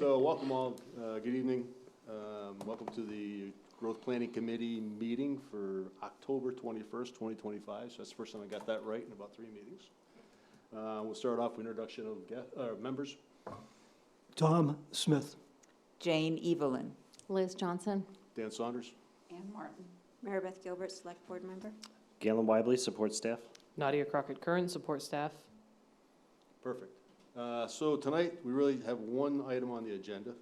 So welcome all, good evening. Welcome to the Growth Planning Committee meeting for October 21st, 2025. So that's the first time I got that right in about 3 meetings. We'll start off with introduction of members. Tom Smith. Jane Evelyn. Liz Johnson. Dan Saunders. Ann Martin. Maribeth Gilbert, Select Board Member. Galen Webley, support staff. Nadia Crockett-Curran, support staff. Perfect. So tonight, we really have one item on the agenda,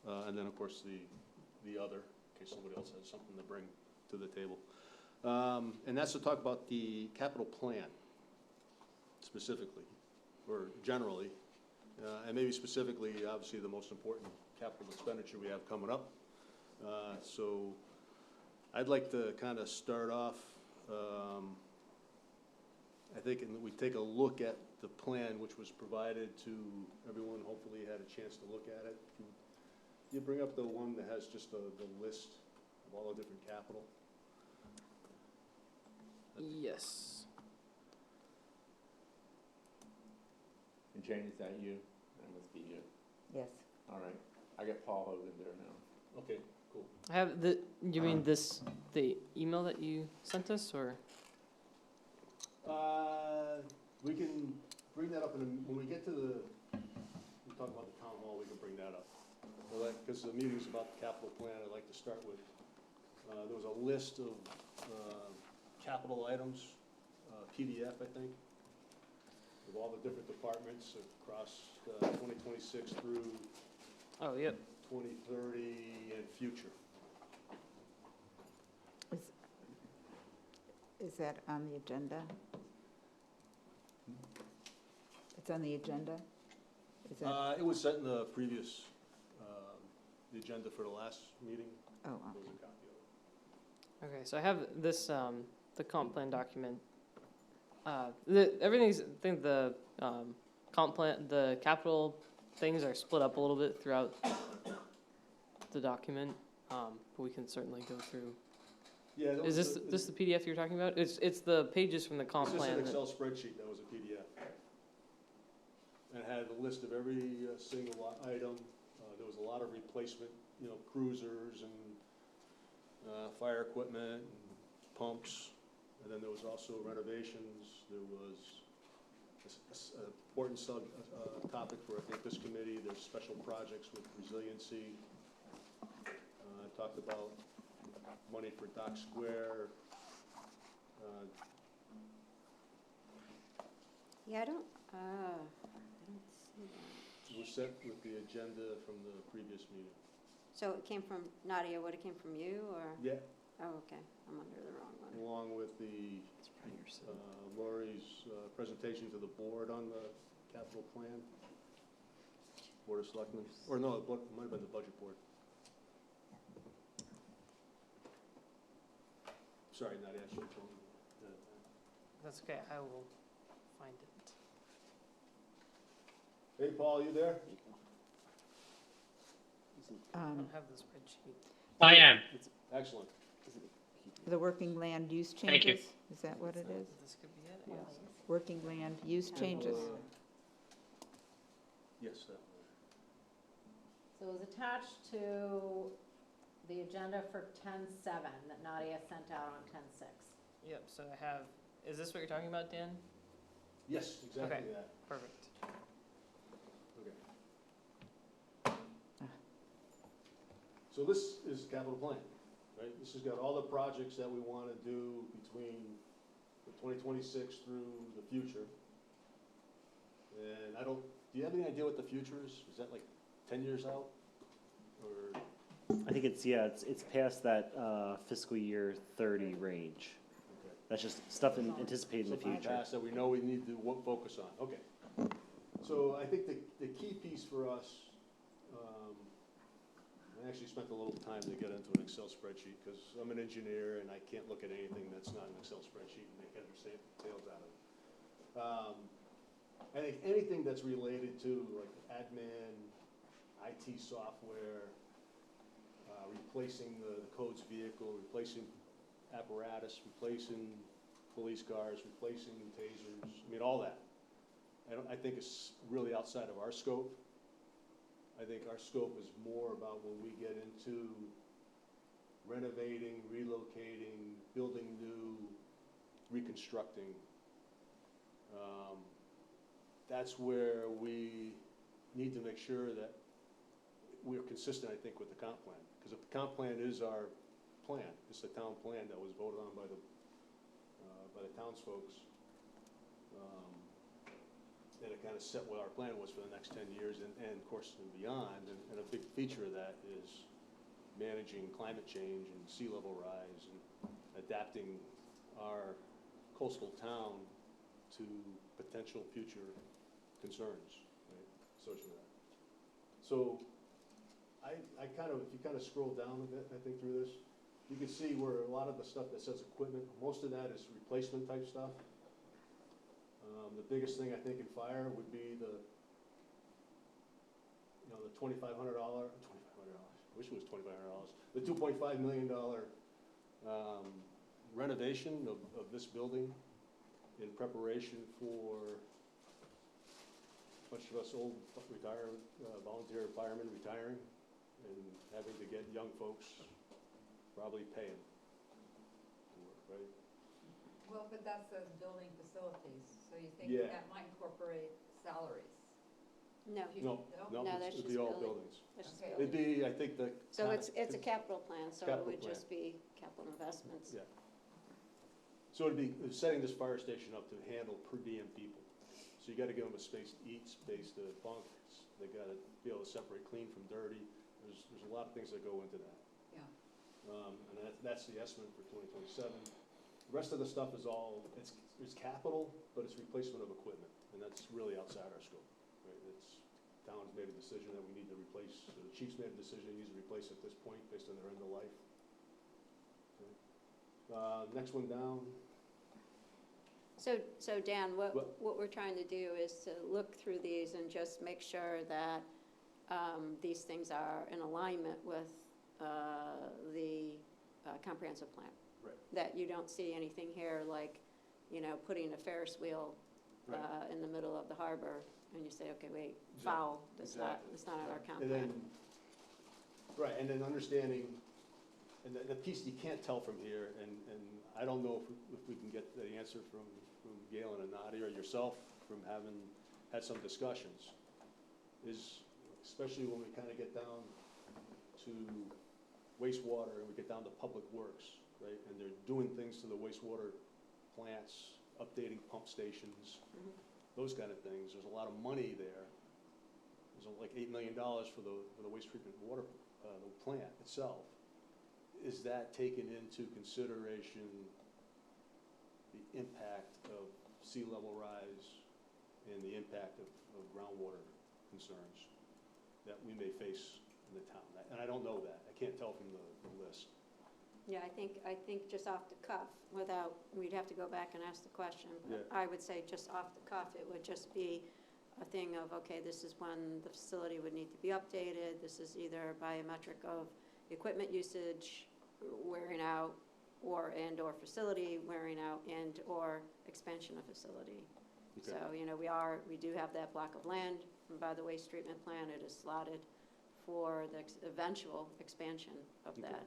and then, of course, the other, in case somebody else has something to bring to the table. And that's to talk about the capital plan, specifically, or generally, and maybe specifically, obviously, the most important capital expenditure we have coming up. So I'd like to kind of start off, I think, and we take a look at the plan which was provided to everyone, hopefully had a chance to look at it. Can you bring up the one that has just the list of all the different capital? Yes. And Jane, is that you? That must be you. Yes. All right. I got Paul Hogan there now. Okay, cool. I have you mean the email that you sent us, or? We can bring that up when we get to we talk about the town hall, we can bring that up. Because the meeting's about the capital plan, I'd like to start with, there was a list of capital items, PDF, I think, of all the different departments across 2026 through Oh, yep. 2030 and future. Is that on the agenda? It's on the agenda? Is that? It was set in the previous, the agenda for the last meeting. Oh, There was okay. a copy of it. Okay, so I have this the comp plan document. Everything's. I think the comp plan, the capital things are split up a little bit throughout the document, but we can certainly go through. Yeah. that Is was this the PDF you're talking about? It's the pages from the comp It's just plan. an Excel spreadsheet that was a PDF. And it had a list of every single item. There was a lot of replacement, cruisers and fire equipment and pumps. And then there was also renovations. There was an important topic for, I think, this committee. There's special projects with resiliency. I talked about money for Dock Square. Yeah, I don't see that. We're set with the agenda from the previous meeting. So it came from Nadia, would it came from you, or? Yeah. Oh, okay, I'm under the wrong one. Along with the Lori's presentation to the board on the capital plan. Board of Selectmen, or no, it might have been the budget board. Sorry, Nadia, I should have told you. That's okay. I will find it. Hey, Paul, you there? I don't have the spreadsheet. I am. Excellent. The working land use Thank you. changes? Is that what it is? This could be it. Yes. Working land use changes? Yes, So it was attached to the agenda for 10/7 that Nadia sent out on 10/6. Yep. So I have. Is this what you're talking about, Dan? yes, exactly Okay. that. Perfect. Okay. So this is capital plan, right? This has got all the projects that we want to do between the 2026 through the future. And do you have any idea what the future is? Is that like 10 years out? Or, I think it's past that fiscal year 30 range. okay. That's just stuff anticipated in the Something future. past that we know we need to focus on, okay. So I think the key piece for us, I actually spent a little time to get into an Excel spreadsheet because I'm an engineer and I can't look at anything that's not an Excel spreadsheet and make heads or tails out of it. I think anything that's related to like admin, IT software, replacing the codes vehicle, replacing apparatus, replacing police cars, replacing tasers, I mean, all that. I think is really outside of our scope. I think our scope is more about when we get into renovating, relocating, building new, reconstructing. That's where we need to make sure that we're consistent, I think, with the comp plan. Because if the comp plan is our plan, it's the town plan that was voted on by the townsfolk, and it kind of set what our plan was for the next 10 years and of course, and beyond. And a big feature of that is managing climate change and sea level rise and adapting our coastal town to potential future concerns, right, associated with that. So I kind of, if you kind of scroll down a bit, I think, through this, you can see where a lot of the stuff that says equipment, most of that is replacement type stuff. The biggest thing I think in fire would be the $2,500, wish it was $2,500, the $2.5 million renovation of this building in preparation for a bunch of us old volunteer firemen retiring and having to get young folks probably paying to work, right? Well, but that says building facilities, so you think Yeah. that might incorporate salaries? No, No, No, that's it'd just be all building. buildings. that's just Okay. It'd building. be, I think, the. So it's a capital plan, so it Capital would plan. just be capital investments. Yeah. So it'd be setting this fire station up to handle per diem people. So you gotta give them a space to eat, space to bunk, they gotta be able to separate clean from dirty. There's a lot of things that go into that. Yeah. And that's the estimate for 2027. The rest of the stuff is all, it's capital, but it's replacement of equipment, and that's really outside our scope, right? It's, town's made a decision that we need to replace, so the chief's made a decision he needs to replace at this point based on their end of life. Okay. Next one down. So Dan, What? what we're trying to do is to look through these and just make sure that these things are in alignment with the comprehensive plan. Right. That you don't see anything here like, putting a Ferris wheel Right. in the middle of the harbor, and you say, okay, wait, Exactly. foul, that's not in our comp And plan. then, right, and then understanding, and the piece you can't tell from here, and I don't know if we can get the answer from Galen and Nadia or yourself from having had some discussions, is especially when we kind of get down to wastewater and we get down to public works, right? And they're doing things to the wastewater plants, updating pump stations, Mhm. those kind of things. There's a lot of money there. There's like $8 million for the waste treatment water, the plant itself. Is that taken into consideration the impact of sea level rise and the impact of groundwater concerns that we may face in the town? And I don't know that. I can't tell from the list. Yeah, I think just off the cuff, we'd have to go back and ask the question. But Yeah. I would say just off the cuff, it would just be a thing of, okay, this is when the facility would need to be updated. This is either by a metric of equipment usage, wearing out, and/or facility wearing out, and/or expansion of facility. Okay. So, we do have that block of land, and by the waste treatment plan, it is slotted for the eventual expansion of Okay. that.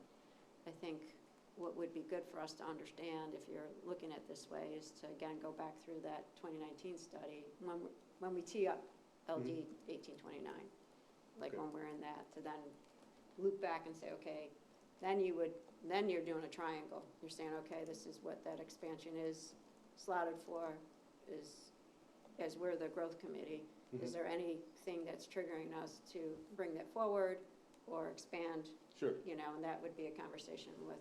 I think what would be good for us to understand, if you're looking at this way, is to again go back through that 2019 study, when we tee up LD 1829, like Okay. when we're in that, to then loop back and say, okay, then you're doing a triangle. You're saying, okay, this is what that expansion is slotted for, as we're the growth committee. Is Mhm. there anything that's triggering us to bring that forward or expand? Sure. And that would be a conversation with,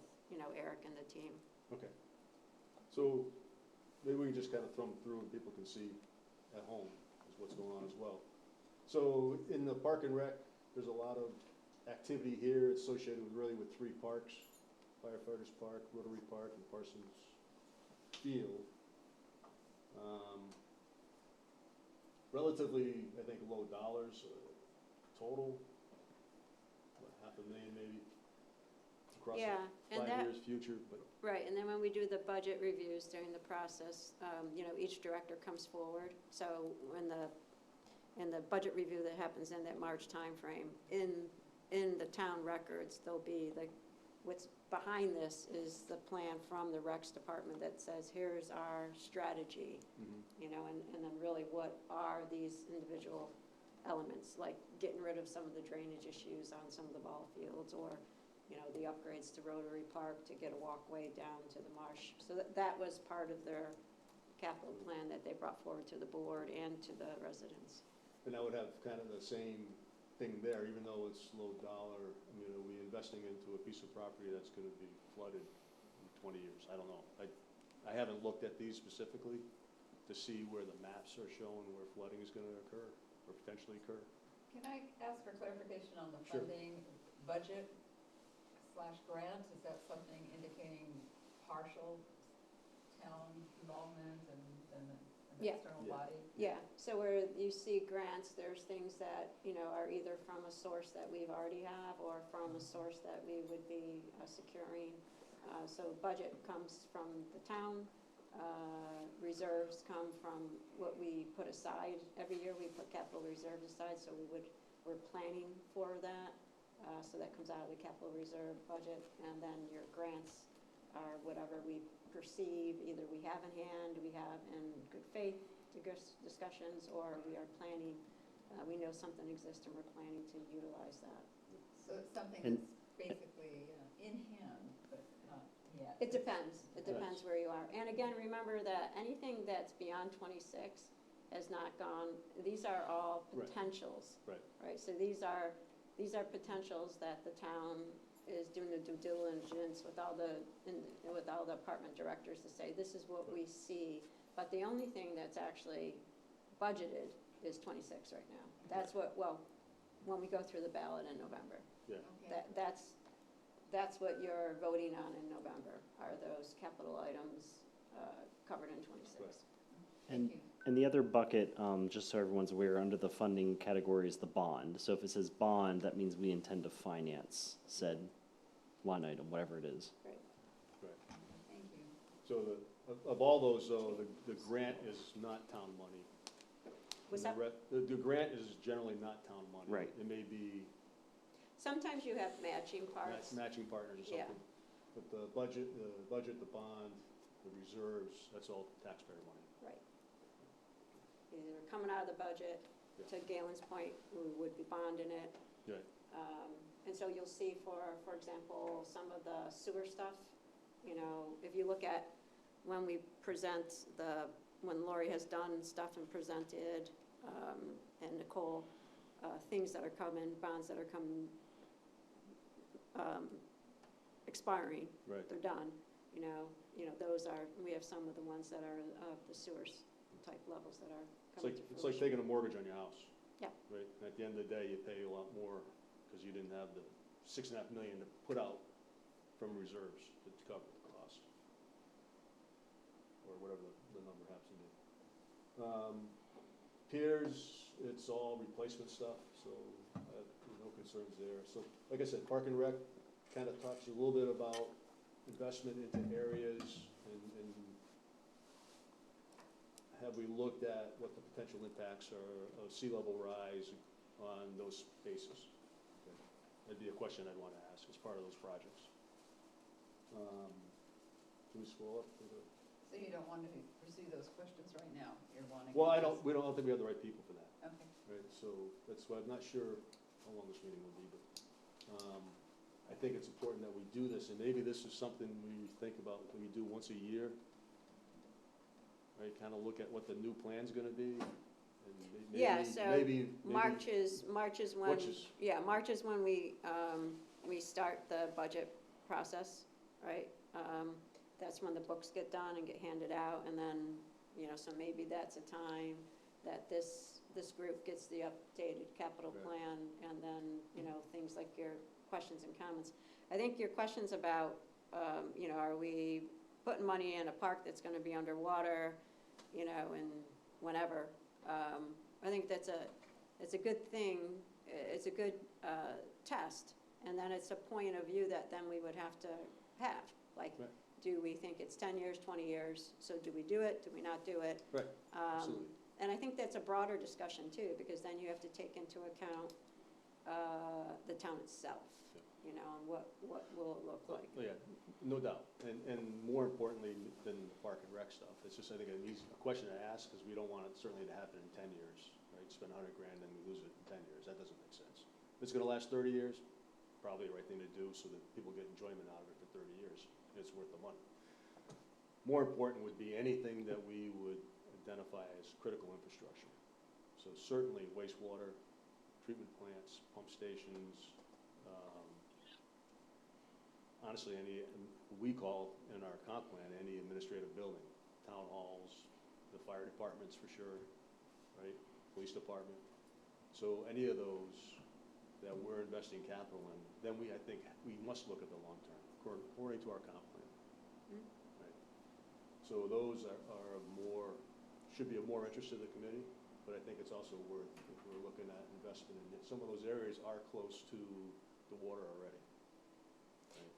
Eric and the team. Okay. So maybe we can just kind of thumb through and people can see at home is what's going on as well. So in the park and rec, there's a lot of activity here. It's associated with three parks: Firefighters Park, Rotary Park, and Parsons Field. Relatively, I think, low dollars total. What, $500,000 maybe across Yeah, the and 5 that, years future, but right, and then when we do the budget reviews during the process, each director comes forward. So when in the budget review that happens in that March timeframe, in the town records, there'll be what's behind this is the plan from the Recs Department that says, here's our strategy, you know, and then really what are these individual elements, like getting rid of some of the drainage issues on some of the ball fields, or, you know, the upgrades to Rotary Park to get a walkway down to the marsh. So that was part of their capital plan that they brought forward to the board and to the residents. And that would have kind of the same thing there, even though it's low dollar, you know, we investing into a piece of property that's gonna be flooded in 20 years, I don't know. I haven't looked at these specifically to see where the maps are showing where flooding is gonna occur, or potentially occur. Can I ask for clarification on the Sure. funding budget / grant? Is that something indicating partial town involvement and an Yeah. external Yeah. body? Yeah, so where you see grants, there's things that, you know, are either from a source that we've already have or from a source that we would be securing. So budget comes from the town, reserves come from what we put aside. Every year we put capital reserves aside, so we're planning for that. So that comes out of the capital reserve budget, and then your grants are whatever we perceive, either we have in hand, we have in good faith discussions, or we are planning, we know something exists and we're planning to utilize that. So it's something And- that's basically in hand, but not yet. It depends where you are. And again, remember that anything that's beyond 26 has not gone, these are all Right. potentials. Right. Right, so these are potentials that the town is doing the due diligence with all the apartment directors to say, this is what we see. But the only thing that's actually budgeted is 26 right now. That's what, well, when we go through the ballot in November. Okay. That's what you're voting on in November, are those capital items covered in 26. Right. Thank you. And the other bucket, just so everyone's aware, under the funding category is the bond. So if it says bond, that means we intend to finance said line item, whatever it is. Right. Thank you. So of all those, though, the grant is not town money. Was And that, the grant is generally not town money. Right. It may be sometimes you have matching parts. matching partners or Yeah. something. But the budget, the bond, the reserves, that's all taxpayer money. Right. Either coming out of the budget, Yeah. to Galen's point, we would be bonding it. Right. And so you'll see for example, some of the sewer stuff, you know, if you look at when we present when Lori has done stuff and presented, and Nicole, things that are coming, bonds that are coming, expiring, Right. they're done, you know, those are, we have some of the ones that are of the sewers type levels that are coming to fruition. It's like taking a mortgage on your house. Yeah. Right, and at the end of the day, you pay a lot more because you didn't have the $6.5 million to put out from reserves to cover the cost. Or whatever the number happens to be. Piers, it's all replacement stuff, so no concerns there. So, like I said, Park and Rec kind of talks a little bit about investment into areas and have we looked at what the potential impacts are of sea level rise on those spaces? Okay. That'd be a question I'd want to ask as part of those projects. Can we scroll up to the? So you don't want to pursue those questions right now? You're wanting. Well, to we don't think we have the right people for that, Okay. right? So that's why I'm not sure how long this meeting will be, but I think it's important that we do this, and maybe this is something we think about, that we do once a year. Right, kind of look at what the new plan's gonna be, and Yeah, so maybe. March is when, Which is- March is when we start the budget process, right? That's when the books get done and get handed out, and then, so maybe that's a time that this group gets the updated capital Right. plan, and then, things like your questions and comments. I think your questions about, are we putting money in a park that's gonna be underwater, and whenever, I think it's a good thing, it's a good test, and then it's a point of view that then we would have to have, like, Right. do we think it's 10 years, 20 years, so do we do it, do we not do it? Right, absolutely. and I think that's a broader discussion too, because then you have to take into account, the town itself, you know, and what will it look like? Oh, yeah, no doubt, and more importantly than the park and rec stuff, it's just, I think, a question to ask, because we don't want it certainly to happen in 10 years, right? Spend 100 grand and we lose it in 10 years, that doesn't make sense. If it's gonna last 30 years, probably the right thing to do, so that people get enjoyment out of it for 30 years, it's worth the money. More important would be anything that we would identify as critical infrastructure. So certainly wastewater, treatment plants, pump stations, honestly, we call in our comp plan, any administrative building, town halls, the fire departments for sure, right? Police department. So any of those that we're investing capital in, then I think we must look at the long term, according to our comp plan. Right? So those should be of more interest to the committee, but I think it's also worth, if we're looking at investment in it, some of those areas are close to the water already.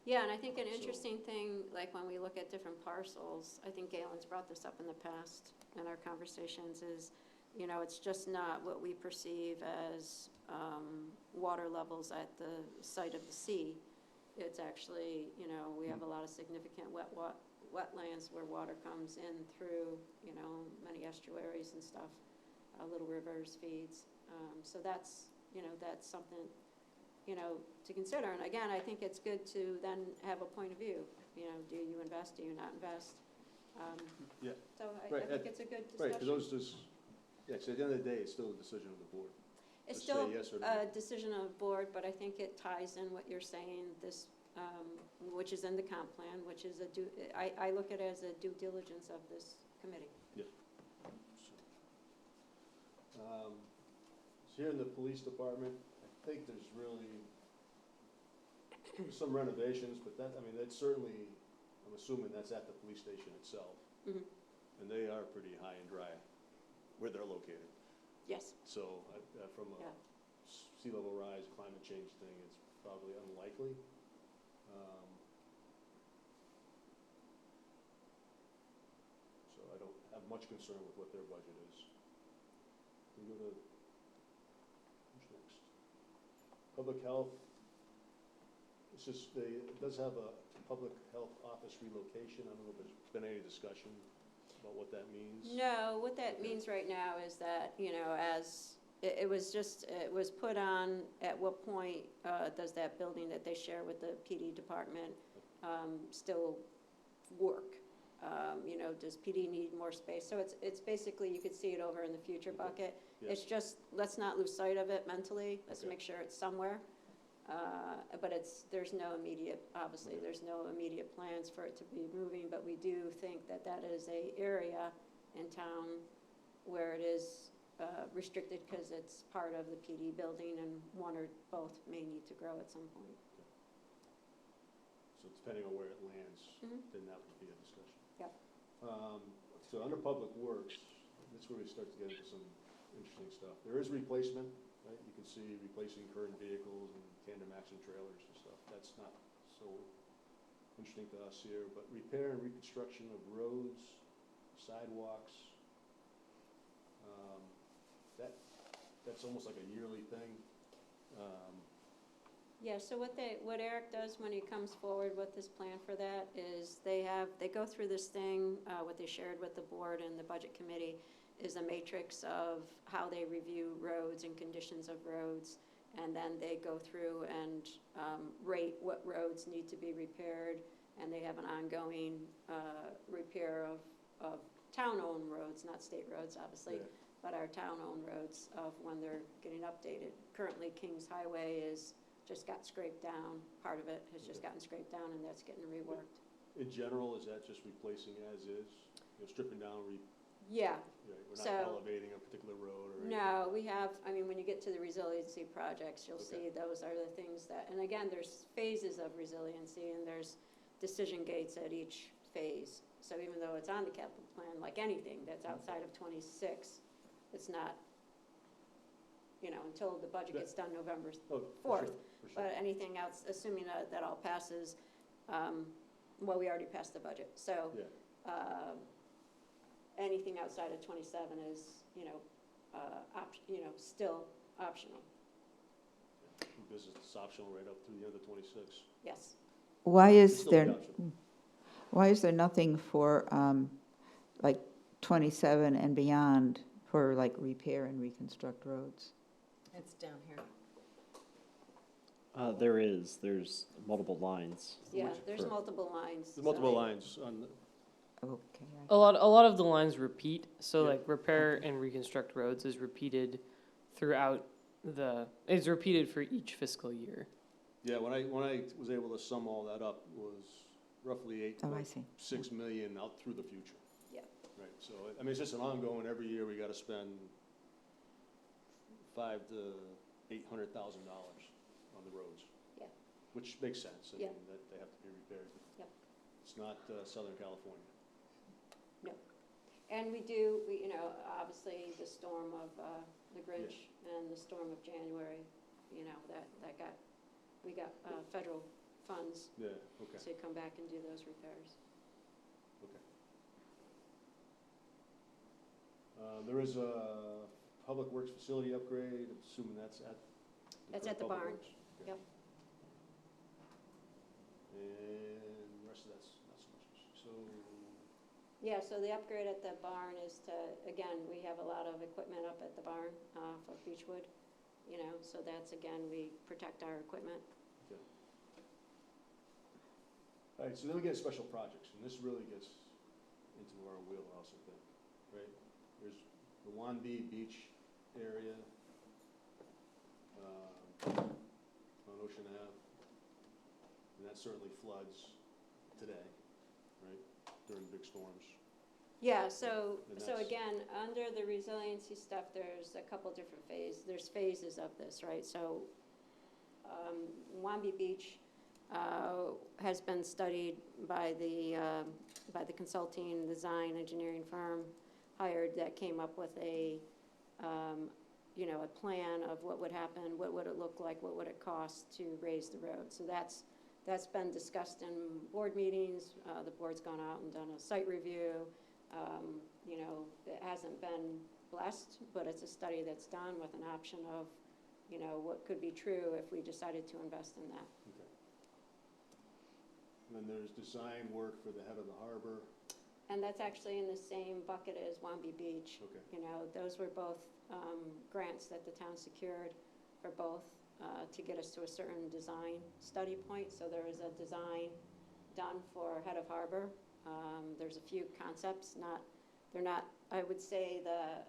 Yeah, and I think an So- interesting thing, like when we look at different parcels, I think Galen's brought this up in the past in our conversations, is, you know, it's just not what we perceive as water levels at the site of the sea. It's actually, you know, we have a lot of significant wetlands where water comes in through, you know, many estuaries and stuff, little rivers, feeds. So that's, you know, that's something, you know, to consider. And again, I think it's good to then have a point of view. You know, do you invest, do you not invest? Yeah. So I Right, think it's a good Right, because discussion. those yeah, so at the end of the day, it's still a decision of the board. It's to say still yes or no. a decision of the board, but I think it ties in what you're saying, this, which is in the comp plan, which is I look at it as a due diligence of this committee. So here in the police department, I think there's really some renovations, but that, I mean, that's certainly, I'm assuming that's at the police station itself. Mhm. And they are pretty high and dry where they're located. Yes, So from a Yeah. sea level rise, climate change thing, it's probably unlikely. So I don't have much concern with what their budget is. We go to, who's next? Public health. It's just, it does have a public health office relocation. I don't know if there's been any discussion about what that means. no, what that Okay. means right now is that, you know, as, it was put on, at what point does that building that they share with the PD department still work? You know, does PD need more space? So it's basically, you could see it over in the future Okay. bucket. Yes. It's just, let's not lose sight of it mentally, let's Okay. make sure it's somewhere. But there's no immediate, obviously, Okay. there's no immediate plans for it to be moving, but we do think that that is a area in town where it is restricted because it's part of the PD building, and one or both may need to grow at some point. So depending on where it lands, Mhm. then that would be a discussion. Yep. So under public works, that's where we start to get into some interesting stuff. There is replacement, right? You can see replacing current vehicles and tandem action trailers and stuff. That's not so interesting to us here, but repair and reconstruction of roads, sidewalks, that's almost like a yearly thing. Yeah, so what Eric does when he comes forward with this plan for that is they go through this thing, what they shared with the board and the budget committee is a matrix of how they review roads and conditions of roads. And then they go through and rate what roads need to be repaired. And they have an ongoing repair of town-owned roads, not state roads, obviously, Yeah. but our town-owned roads of when they're getting updated. Currently, Kings Highway just got scraped down. Part of it has just Okay. gotten scraped down, and that's getting reworked. In general, is that just replacing as is? You know, stripping down, Yeah, we're not So- elevating a particular road or anything? no, we have, I mean, when you get to the resiliency projects, you'll Okay. see those are the things that, and again, there's phases of resiliency, and there's decision gates at each phase. So even though it's on the capital plan, like anything that's outside of 26, it's not, you know, until the budget gets done November Oh, for 4th. sure, for sure. But anything else, assuming that all passes, well, we already passed the budget, so. Yeah. anything outside of 27 is, still optional, Business is optional right up through the end of 26. yes. Why It's is still there, be optional. why is there nothing for, like 27 and beyond for like repair and reconstruct roads? It's down here. There's multiple lines. Yeah, Which- there's for- multiple lines. There's multiple so- lines on, Okay. A lot of the lines repeat, so Yeah. like repair and reconstruct roads is repeated throughout is repeated for each fiscal year. yeah, when I was able to sum all that up, was roughly Oh, I see. 8.6 million out through the future. Yeah. Right, so, I mean, it's just an ongoing, every year we gotta spend $500,000 to $800,000 on the roads. Yeah. Which makes sense, I Yeah. mean, that they have to be repaired. Yep. It's not Southern California. And we, obviously, the storm of the Grinch and the storm of January, we got federal funds Yeah, okay. to come back and do those repairs. There is a public works facility upgrade, I'm assuming that's at. That's at the Public barn. Works. Okay. Yep. And the rest of that's not so much, so, Yeah, so the upgrade at the barn is to, again, we have a lot of equipment up at the barn for Beechwood, so that's, again, we protect our equipment. all right, so then we get special projects, and this really gets into our wheelhouse, I think, right? There's the Wanby Beach area, on Ocean Ave, and that certainly floods today, right, during big storms. Yeah, so And that's- again, under the resiliency stuff, there's a couple different there's phases of this, right? So, Wambi Beach has been studied by the consulting design engineering firm hired that came up with a plan of what would happen, what would it look like, what would it cost to raise the road. So that's been discussed in board meetings. The board's gone out and done a site review. It hasn't been blessed, but it's a study that's done with an option of, what could be true if we decided to invest in that. Okay. And then there's design work for the head of the harbor, And that's actually in the same bucket as Wambi Beach. okay. Those were both grants that the town secured for both to get us to a certain design study point. So there is a design done for head of harbor. There's a few concepts, they're not, I would say the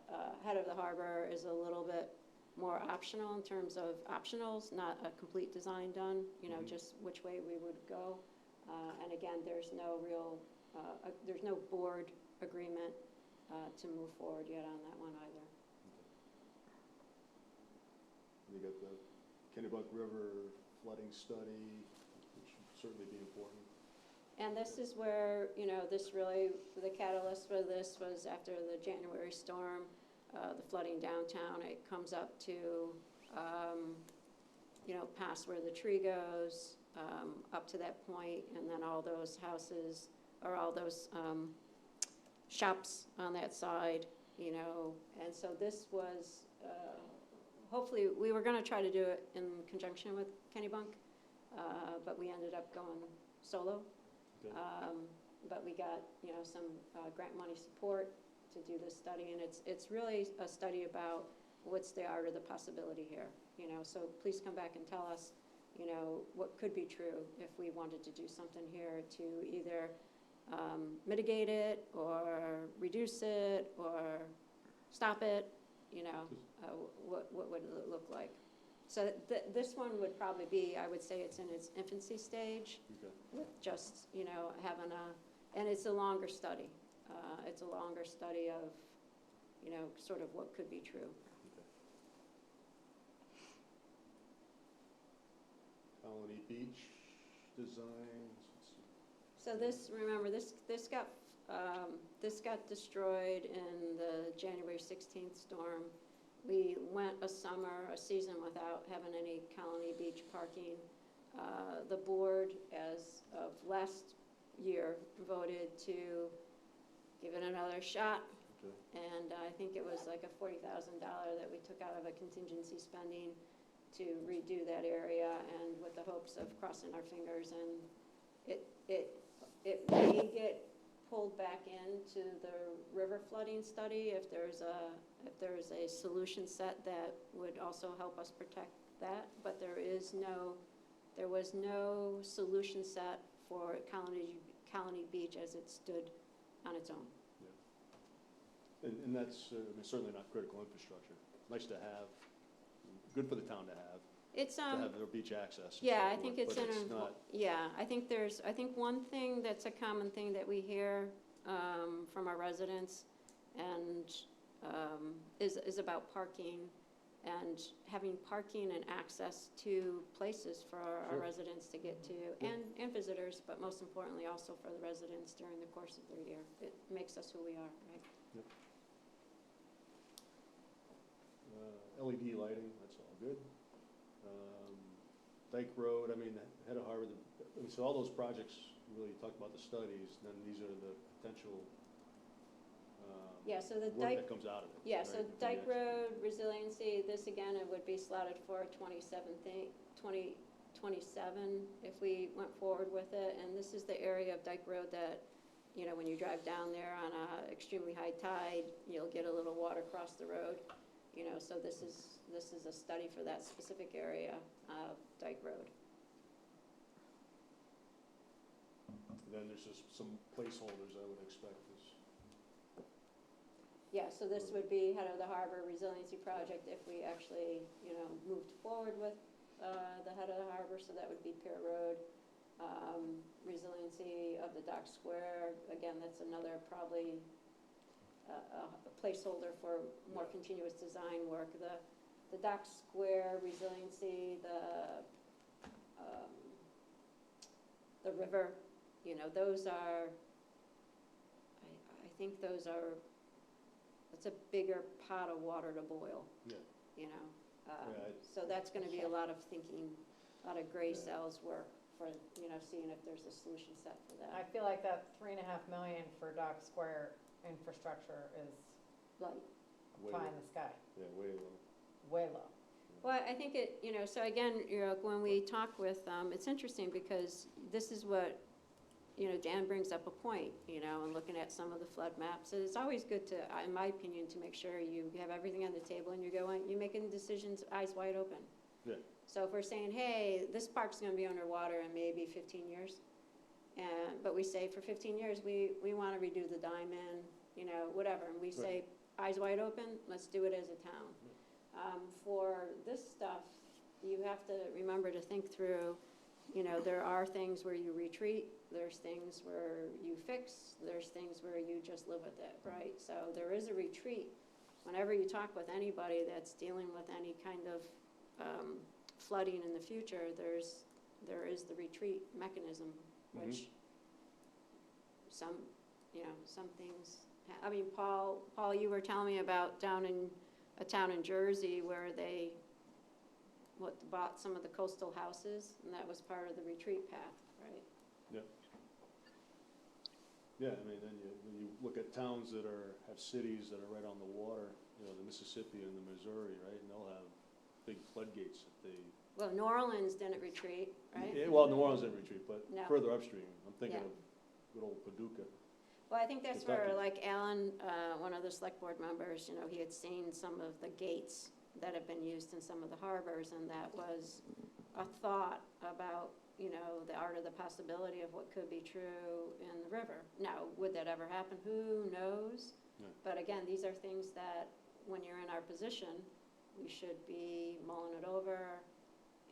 head of the harbor is a little bit more optional in terms of optionals, not a complete design done, Mhm. just which way we would go. And again, there's no real, there's no board agreement to move forward yet on that one either. You got the Kennebunk River flooding study, which would certainly be important. And this is where, this really, the catalyst for this was after the January storm, the flooding downtown. It comes up to, past where the tree goes, up to that point, and then all those houses, or all those shops on that side, And so this was, hopefully, we were gonna try to do it in conjunction with Kennebunk, but we ended up going solo. Okay. But we got, some grant money support to do this study, and it's really a study about what's the art of the possibility here, so please come back and tell us, what could be true if we wanted to do something here to either mitigate it, or reduce it, or stop it, what would it look like? So this one would probably be, I would say it's in its infancy stage, Okay. with just, having and it's a longer study. It's a longer study of, sort of what could be true. Colony Beach designs, let's see. So remember, this got destroyed in the January 16th storm. We went a season without having any Colony Beach parking. The board, as of last year, voted to give it another shot Okay. And I think it was like a $40,000 that we took out of a contingency spending to redo that area, and with the hopes of crossing our fingers, and it may get pulled back into the river flooding study if there's a solution set that would also help us protect that, but there was no solution set for Colony Beach as it stood on its own. And that's I mean, certainly not critical infrastructure. Nice to have, good for the town to have It's, their beach access. and yeah, so I think forth, it's but an, not, yeah, I think one thing that's a common thing that we hear from our residents and is about parking and having parking and access to places for our Sure. residents to get to, Yeah. and visitors, but most importantly also for the residents during the course of their year. It makes us who we are, right? LED lighting, that's all good. Dyke Road, I mean, head of Harbor, I mean, so all those projects, really talk about the studies, then these are the potential Yeah, so the work Dyke, that comes out of it. yeah, so right, with the Dyke next- Road resiliency, this again, it would be slotted for 2027 if we went forward with it. And this is the area of Dyke Road that, you know, when you drive down there on a extremely high tide, you'll get a little water across the road. You know, so this is a study for that specific area of Dyke Road. Then there's just some placeholders I would expect is, Yeah, so this would be head of the harbor resiliency project if we actually, you know, moved forward with the head of the harbor, so that would be Pier Road. Resiliency of the dock square, again, that's another probably a placeholder for more continuous design work. The dock square resiliency, the river, you know, those are, I think those are, it's a bigger pot of water to boil, yeah, you know. Yeah, So that's gonna be a lot of thinking, a lot of gray Yeah. cells work for, you know, seeing if there's a solution set for I that. feel like that 3.5 million for Dock Square infrastructure is Like, way, pie in the sky, yeah, way low. way low. well, I think it, you know, so again, you know, when we talk with, it's interesting because this is what, you know, Dan brings up a point, you know, and looking at some of the flood maps. And it's always good to, in my opinion, to make sure you have everything on the table and you're making decisions eyes wide open. Yeah. So if we're saying, hey, this park's gonna be underwater in maybe 15 years, but we say for 15 years, we wanna redo the diamond, you know, whatever, and we say, eyes wide open, let's do it as a town. For this stuff, you have to remember to think through, you know, there are things where you retreat, there's things where you fix, there's things where you just live with it, right? So there is a retreat. Whenever you talk with anybody that's dealing with any kind of flooding in the future, there is the retreat mechanism, which some things, I mean, Paul, you were telling me about down in a town in Jersey where they bought some of the coastal houses, and that was part of the retreat path, right? Yeah, I mean, then you look at towns that have cities that are right on the water, you know, the Mississippi and the Missouri, right, and they'll have big floodgates that they. Well, New Orleans didn't retreat, right? Yeah, well, New Orleans didn't retreat, but No. further upstream, I'm thinking Yeah. of good old Paducah. Well, I think that's where, Kentucky. like Alan, one of the select board members, you know, he had seen some of the gates that have been used in some of the harbors, and that was a thought about, you know, the art of the possibility of what could be true in the river. Now, would that ever happen? Who knows? Yeah. But again, these are things that, when you're in our position, we should be mulling it over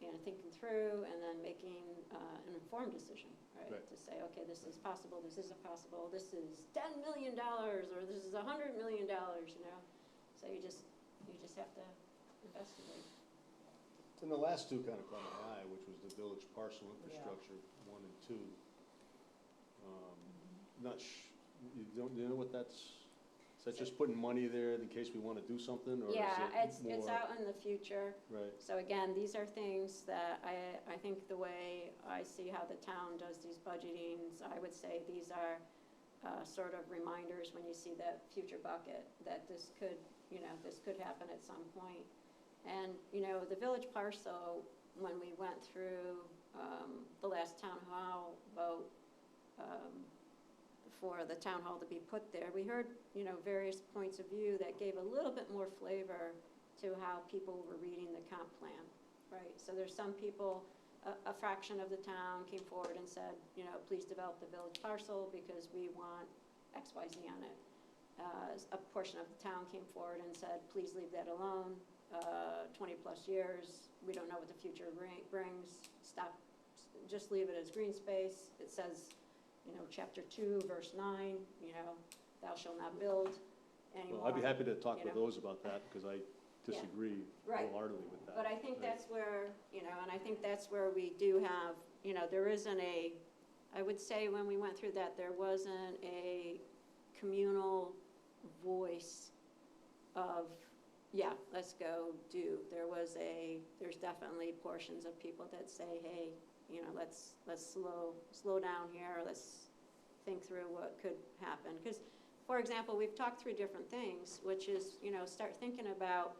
and thinking through, and then making an informed decision, right? Right. To say, okay, this is possible, this isn't possible, this is $10 million, or this is $100 million, you know? So you just have to investigate. And the last two kind of caught my eye, which was the village parcel infrastructure, 1 and 2. Not you know what that's, is that just putting money there in case we want to do something, or is Yeah, it it's more? out in the future. Right, So again, these are things that I think the way I see how the town does these budgetings, I would say these are sort of reminders when you see that future bucket, that this could, this could happen at some point. And, the village parcel, when we went through the last town hall vote, for the town hall to be put there, we heard, various points of view that gave a little bit more flavor to how people were reading the comp plan, right? So there's some people, a fraction of the town came forward and said, please develop the village parcel because we want X, Y, Z on it. A portion of the town came forward and said, please leave that alone. 20 plus years, we don't know what the future brings. Stop, just leave it as green space. It says, chapter 2, verse 9, thou shalt not build anymore. Well, I'd be happy to talk you with know. those about that, because I disagree Right. wholeheartedly with that. But I think Right. that's where, and I think that's where we do have, there isn't I would say when we went through that, there wasn't a communal voice of, yeah, let's go do. There's definitely portions of people that say, hey, let's slow down here, let's think through what could happen. Because, for example, we've talked through different things, which is, start thinking about,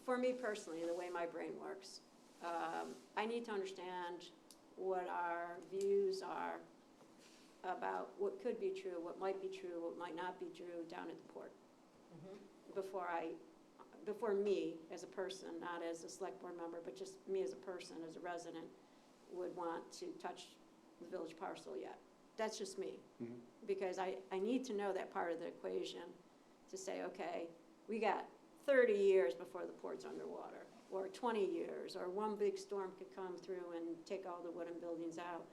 for me personally, the way my brain works, I need to understand what our views are about what could be true, what might be true, what might not be true down at the port. Before me as a person, not as a select board member, but just me as a person, as a resident, would want to touch the village parcel yet. That's just me. Mhm. Because I need to know that part of the equation to say, okay, we got 30 years before the port's underwater, or 20 years, or one big storm could come through and take all the wooden buildings out.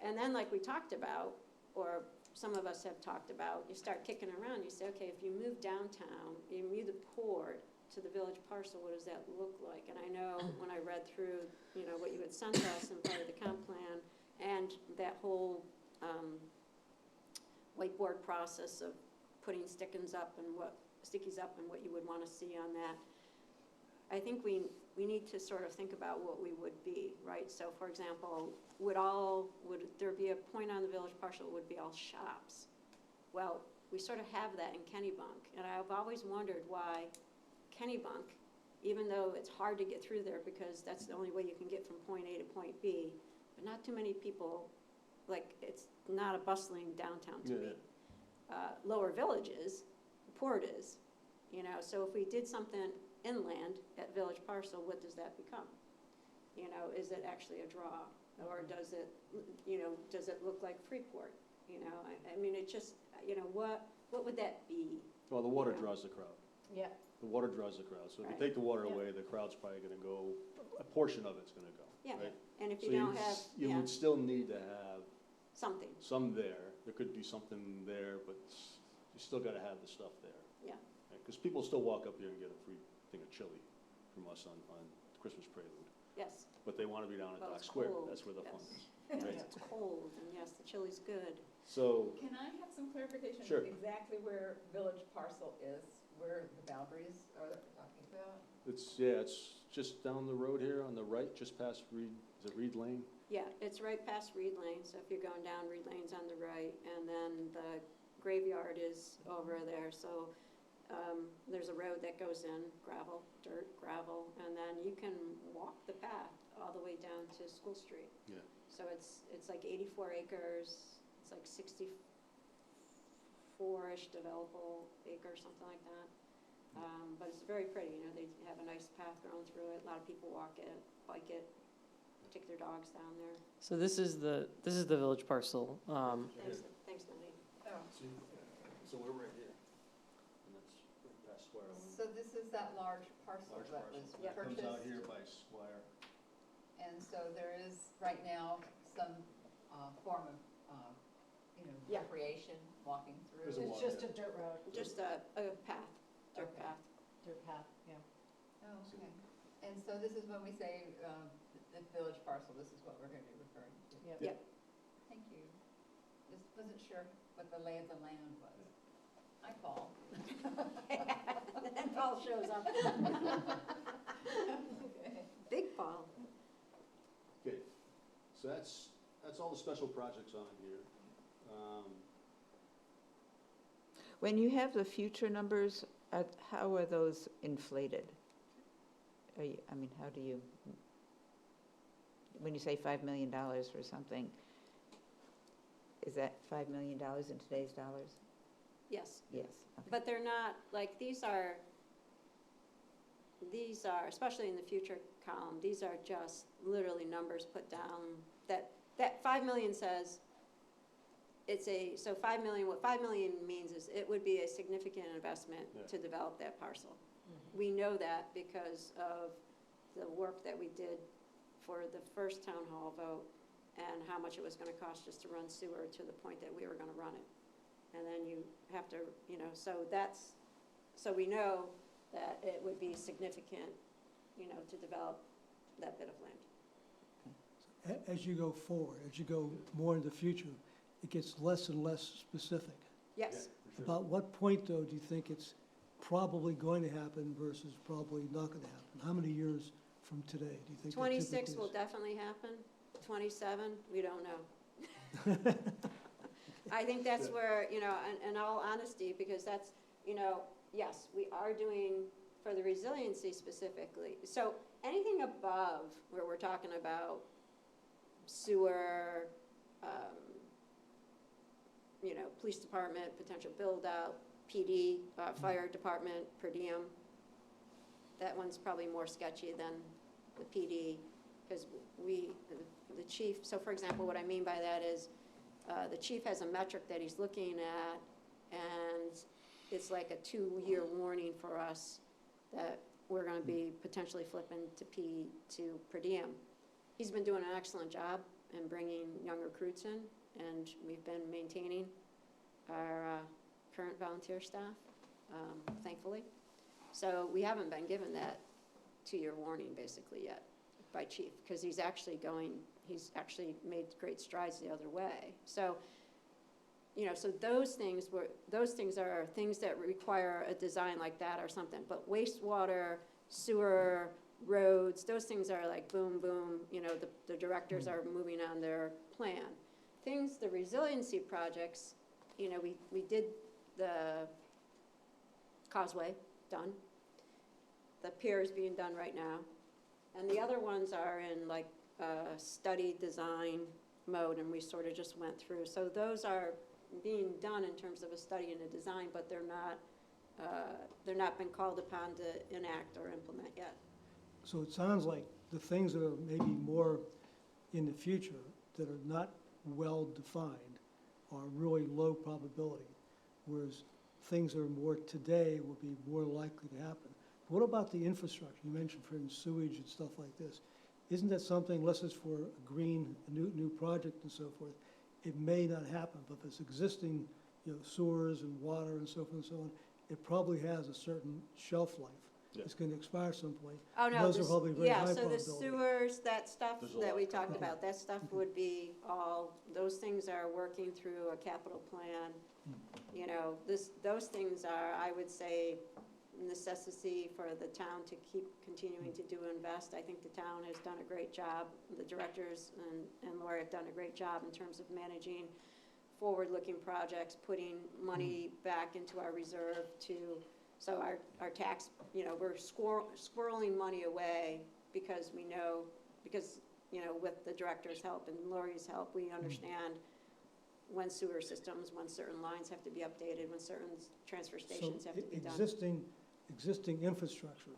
And then, like we talked about, or some of us have talked about, you start kicking around, you say, okay, if you move downtown, you move the port to the village parcel, what does that look like? And I know when I read through, what you had sent us in part of the comp plan, and that whole whiteboard process of putting stickies up and what you would want to see on that. I think we need to sort of think about what we would be, right? So, for example, would there be a point on the village parcel that would be all shops? Well, we sort of have that in Kennebunk, and I've always wondered why Kennebunk, even though it's hard to get through there because that's the only way you can get from point A to point B, but not too many people, it's not a bustling downtown to me. Lower villages, the port is, so if we did something inland at village parcel, what does that become? Is it actually a draw, or does it look like Freeport? I mean, it just, what would that be? Well, the water draws the crowd. Yeah. The water draws the crowd. So if you Right. take the water Yeah. away, the crowd's probably gonna go, a portion of it's gonna go. Yeah, right? and if So you don't have, you would still need to have something, some there. There could be something there, but you still gotta have the stuff there. Yeah. Because people still walk up here and get a free thing of chili from us on Christmas Prelude. yes. But they wanna be down at Well, Dock it's Square. cold, That's where the fun yes. is. Yes, Right. it's cold, and yes, the chili's good. So, Can I have some clarification? Sure. Exactly where village parcel is, where the boundaries are that we're talking about? it's just down the road here on the right, just past Reed Lane? Yeah, it's right past Reed Lane, so if you're going down, Reed Lane's on the right, and then the graveyard is over there, so there's a road that goes in, dirt, gravel, and then you can walk the path all the way down to School Street. Yeah. So it's like 84 acres, it's like 64-ish developable acres, something like that. But it's very pretty, they have a nice path going through it, a lot of people walk it, bike it, take their dogs down there. So this is the village parcel. Thanks, Nadine. Oh, So we're right here. And that's right past Square. so this is that large parcel Large that parcel. was That comes out purchased? here by Square. And so there is, right now, some form of, Yeah. recreation, walking through? There's a It's walk, just yeah. a dirt road, Just a path, dirt Okay. path. dirt path, yeah. Oh, okay. And so this is when we say, the village parcel, this is what we're gonna be referring to? Yep. Yep. Thank you. Just wasn't sure what the lay of the land was. Hi, Paul. And Paul shows up. Okay. Big Paul. Okay, so that's that's all the special projects on here. When you have the future numbers, how are those inflated? I mean, how do you, when you say $5 million for something, is that $5 million in today's dollars? Yes, Yes. Okay. but they're not, like, these are, especially in the future column, these are just literally numbers put down, that 5 million says, so 5 million, what 5 million means is it would be a significant investment Yeah. to develop that parcel. We know that because of the work that we did for the first town hall vote and how much it was gonna cost us to run sewer to the point that we were gonna run it. And then you have to, so we know that it would be significant, to develop that bit of land. As you go forward, as you go more into the future, it gets less and less specific. Yes, Yeah, for sure. About what point, though, do you think it's probably going to happen versus probably not going to happen? How many years from today do you think? that 26 typically will is? definitely happen, 27, we don't know. I think that's Yeah. where, in all honesty, because that's, yes, we are doing, for the resiliency specifically, so anything above where we're talking about sewer, police department, potential build-out, PD, fire department, per diem, that one's probably more sketchy than the PD, because the chief, so for example, what I mean by that is, the chief has a metric that he's looking at, and it's like a 2-year warning for us that we're gonna be potentially flipping to per diem. He's been doing an excellent job in bringing young recruits in, and we've been maintaining our current volunteer staff, thankfully. So we haven't been given that 2-year warning basically yet by chief, because he's actually made great strides the other way. So, so those things are things that require a design like that or something. But wastewater, sewer, roads, those things are like boom, boom, the directors are moving on their plan. The resiliency projects, we did the causeway, done. The pier is being done right now. And the other ones are in like study design mode, and we sort of just went through. So those are being done in terms of a study and a design, but they're not been called upon to enact or implement yet. So it sounds like the things that are maybe more in the future that are not well-defined are really low probability, whereas things that are more today will be more likely to happen. What about the infrastructure? You mentioned, for instance, sewage and stuff like this. Isn't that something, unless it's for a new project and so forth, it may not happen, but if it's existing, sewers and water and so forth and so on, it probably has a certain shelf life. Yeah. It's going to expire at some point. Oh, no. Those are probably very high Yeah, so the probability. sewers, that stuff There's a that lot we coming talked up. about, that stuff would be those things are working through a capital plan. Those things are, I would say, necessity for the town to keep continuing to invest. I think the town has done a great job. The directors and Lori have done a great job in terms of managing forward-looking projects, putting money back into our reserve so our tax, we're squirreling money away because with the director's help and Lori's help, we understand when sewer systems, when certain lines have to be updated, when certain transfer stations have to be done. Existing infrastructure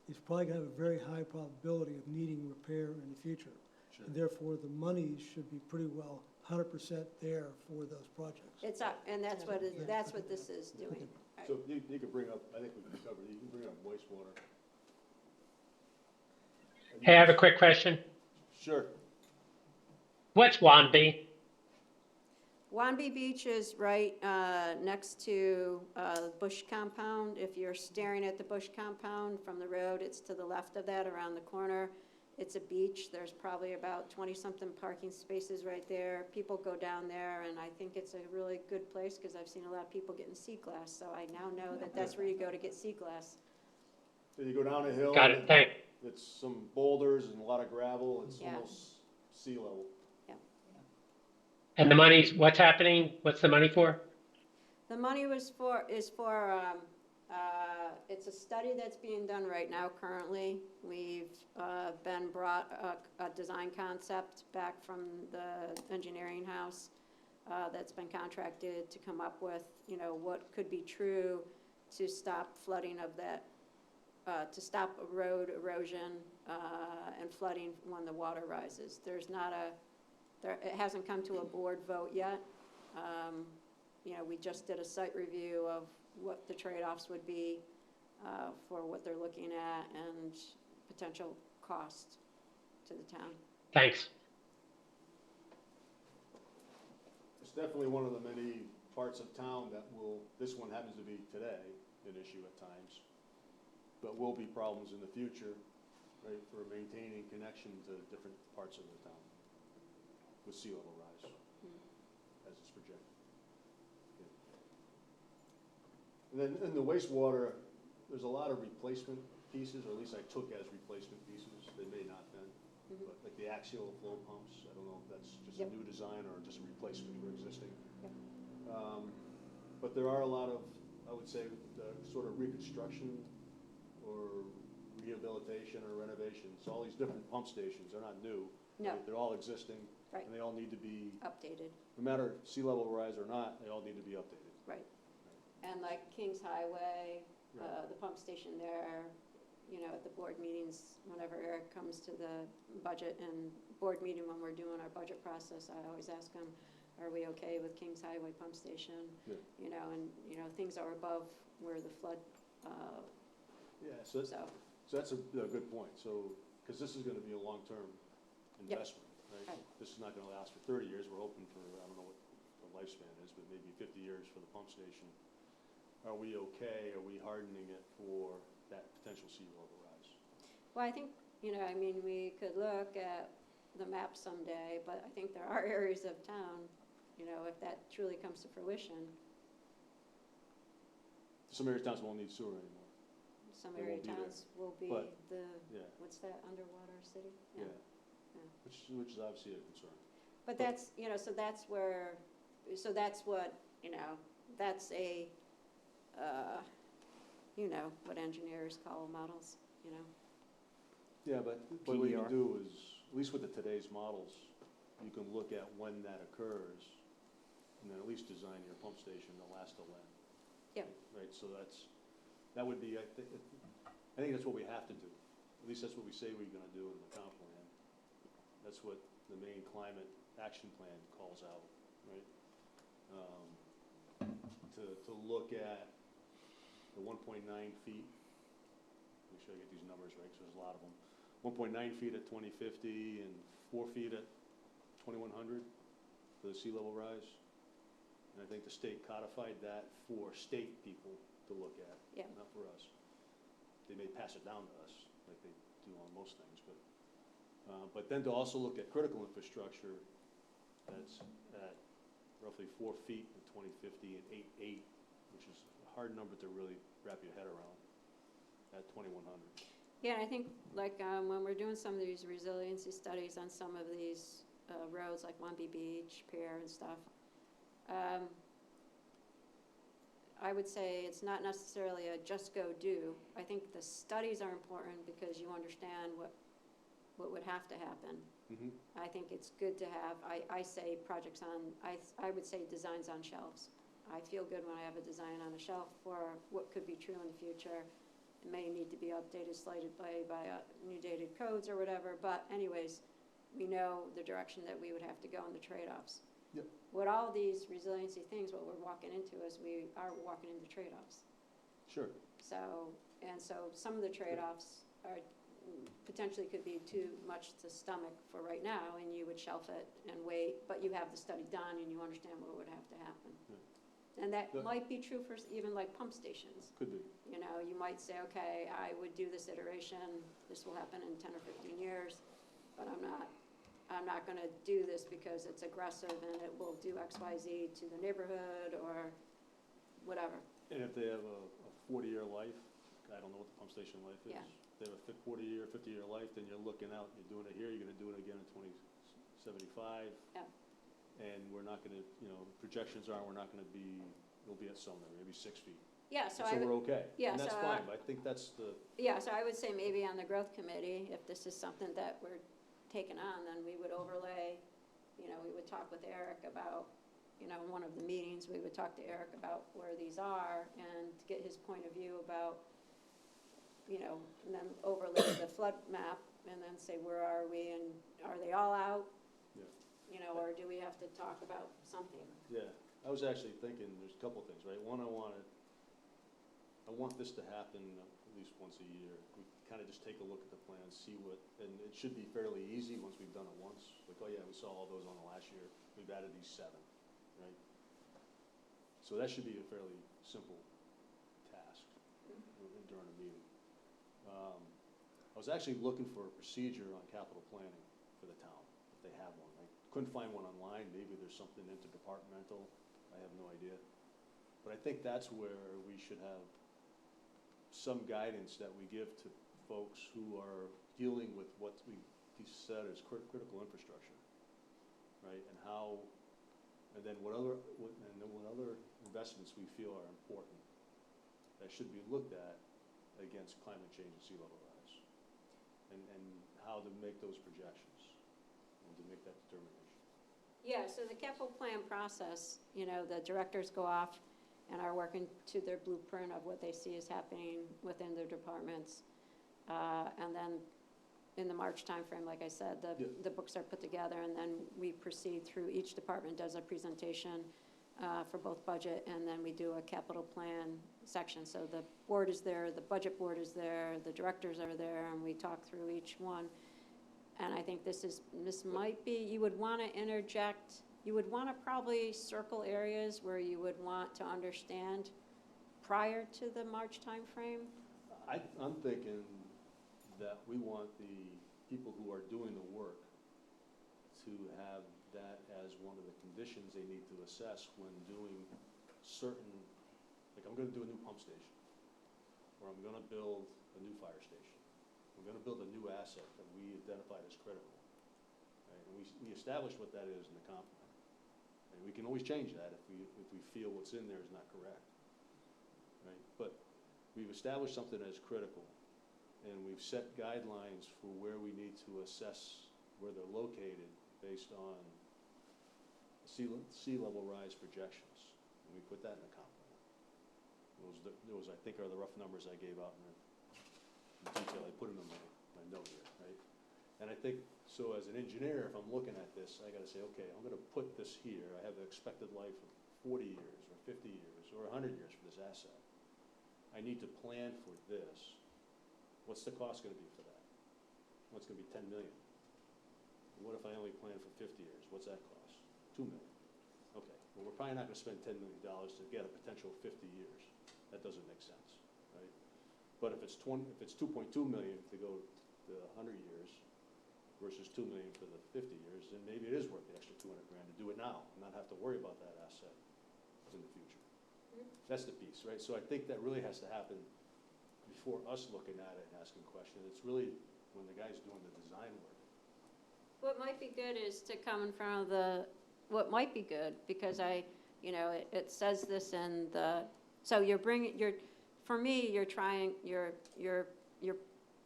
is probably going to have a very high probability of needing repair in the future. Sure. And therefore, the money should be pretty well 100% there for those projects. And that's what this is doing. So you could bring up, I think we can cover, you can bring up wastewater. Hey, I have a quick question. Sure. What's Wanby? Wanby Beach is right next to Bush Compound. If you're staring at the Bush Compound from the road, it's to the left of that, around the corner. It's a beach. There's probably about 20-something parking spaces right there. People go down there, and I think it's a really good place because I've seen a lot of people getting sea glass. So I now know that that's where you go to get sea glass. So you go down a hill. Got it, thanks. It's some boulders and a lot of gravel. It's Yeah. almost sea level. And the money's, what's happening? What's the money for? The money is for, it's a study that's being done right now currently. We've been brought a design concept back from the engineering house that's been contracted to come up with, you know, what could be true to stop flooding of that, to stop road erosion and flooding when the water rises. There's not it hasn't come to a board vote yet. You know, we just did a site review of what the trade-offs would be for what they're looking at and potential cost to the town. Thanks. It's definitely one of the many parts of town that this one happens to be today, an issue at times, but will be problems in the future, right, for maintaining connection to different parts of the town with sea level rise as it's projected. And then in the wastewater, there's a lot of replacement pieces, or at least I took as replacement pieces. They may not have been, but like the axial flow pumps, I don't know if that's just a new design or just a replacement for existing. But there are a lot of, I would say, sort of reconstruction or rehabilitation or renovation. So all these different pump stations, they're not new. No. Right? They're all existing. Right. And they all need to be, Updated, no matter sea level rise or not, they all need to be updated. right. And like Kings Highway, Right. the pump station there, you know, at the board meetings, whenever Eric comes to the budget and board meeting when we're doing our budget process, I always ask him, are we okay with Kings Highway pump station? Yeah. You know, and, you know, things are above where the flood, Yeah, so so, that's a good point. So, because this is going to be a long-term Yep. investment, right? Right. This is not going to last for 30 years. We're hoping for, I don't know what the lifespan is, but maybe 50 years for the pump station. Are we okay? Are we hardening it for that potential sea level rise? well, I think, you know, I mean, we could look at the map someday, but I think there are areas of town, you know, if that truly comes to fruition, Some area towns won't need sewer anymore. some They area won't be there. towns will be But- the, Yeah, what's that, underwater city? yeah. Yeah. Which is obviously a concern. But that's, you know, so that's where, so that's what, you know, that's a, you know, what engineers call models, you know? Yeah, but what you PER. can do is, at least with today's models, you can look at when that occurs and then at least design your pump station to last till then. Yeah. Right, so that would be, I think that's what we have to do. At least that's what we say we're gonna do in the comp plan. That's what the main climate action plan calls out, right? To look at the 1.9 feet, make sure I get these numbers right, because there's a lot of them. 1.9 feet at 2050 and 4 feet at 2100 for the sea level rise. And I think the state codified that for state people to look at, Yeah. not for us. They may pass it down to us, like they do on most things, but then to also look at critical infrastructure that's at roughly 4 feet in 2050 and 8.8, which is a hard number to really wrap your head around at 2100. Yeah, I think like when we're doing some of these resiliency studies on some of these roads like Lumbee Beach, Pier and stuff, I would say it's not necessarily a just go do. I think the studies are important because you understand what would have to happen. Mm-hmm. I think it's good to have, I say projects on, I would say designs on shelves. I feel good when I have a design on a shelf for what could be true in the future. It may need to be updated slightly by new dated codes or whatever, but anyways, we know the direction that we would have to go and the trade-offs. Yep. What all these resiliency things, what we're walking into is we are walking into trade-offs. Sure. So some of the trade-offs are, potentially could be too much to stomach for right now, and you would shelf it and wait, but you have the study done and you understand what would have to happen. Yeah. And that Yeah. might be true for even like pump stations. Could be. You know, you might say, okay, I would do this iteration, this will happen in 10 or 15 years, but I'm not gonna do this because it's aggressive and it will do X, Y, Z to the neighborhood or whatever. And if they have a 40-year life, I don't know what the pump station life is. Yeah. They have a 50-year life, then you're looking out, you're doing it here, you're gonna do it again in 2075. Yeah. and we're not gonna, projections are, we're not gonna be, we'll be at some, maybe 6 feet. Yeah, so So I would, we're okay. yeah, And that's so, fine, but I think that's the, yeah, so I would say maybe on the growth committee, if this is something that we're taking on, then we would overlay, we would talk with Eric about, in one of the meetings, we would talk to Eric about where these are and get his point of view about, and then overlay the flood map and then say, where are we and are they all out? Yeah. Or do we have to talk about something? yeah, I was actually thinking, there's a couple things, right? One, I want this to happen at least once a year. We kind of just take a look at the plan, see what, and it should be fairly easy once we've done it once. Like, oh yeah, we saw all those on the last year, we've added these 7, right? So that should be a fairly simple task during a meeting. I was actually looking for a procedure on capital planning for the town, if they have one. I couldn't find one online, maybe there's something interdepartmental, I have no idea. But I think that's where we should have some guidance that we give to folks who are dealing with what we said is critical infrastructure, right? And how, and then what other investments we feel are important that should be looked at against climate change and sea level rise, and how to make those projections and to make that determination. Yeah, so the capital plan process, the directors go off and are working to their blueprint of what they see is happening within their departments. And then in the March timeframe, like I said, the books are put together, and then we proceed through, each department does a presentation for both budget, and then we do a capital plan section. So the board is there, the budget board is there, the directors are there, and we talk through each one. And I think this might be, you would want to interject, you would want to probably circle areas where you would want to understand prior to the March timeframe. I'm thinking that we want the people who are doing the work to have that as one of the conditions they need to assess when doing certain, like I'm gonna do a new pump station, or I'm gonna build a new fire station. I'm gonna build a new asset that we identified as critical, right? And we established what that is in the comp plan. And we can always change that if we feel what's in there is not correct, right? But we've established something as critical, and we've set guidelines for where we need to assess where they're located based on sea level rise projections. And we put that in the comp plan. Those I think, are the rough numbers I gave out in detail. I put them in my note here, right? And I think, so as an engineer, if I'm looking at this, I gotta say, okay, I'm gonna put this here. I have an expected life of 40 years, or 50 years, or 100 years for this asset. I need to plan for this. What's the cost gonna be for that? Well, it's gonna be 10 million. What if I only plan for 50 years? What's that cost? 2 million. Okay, well, we're probably not gonna spend $10 million to get a potential 50 years. That doesn't make sense, right? But if it's 2.2 million to go to 100 years versus 2 million for the 50 years, then maybe it is worth the extra 200 grand to do it now and not have to worry about that asset in the future. That's the piece, right? So I think that really has to happen before us looking at it and asking questions. It's really when the guy's doing the design work. What might be good is to come in front of what might be good, because it says this in the, so for me, you're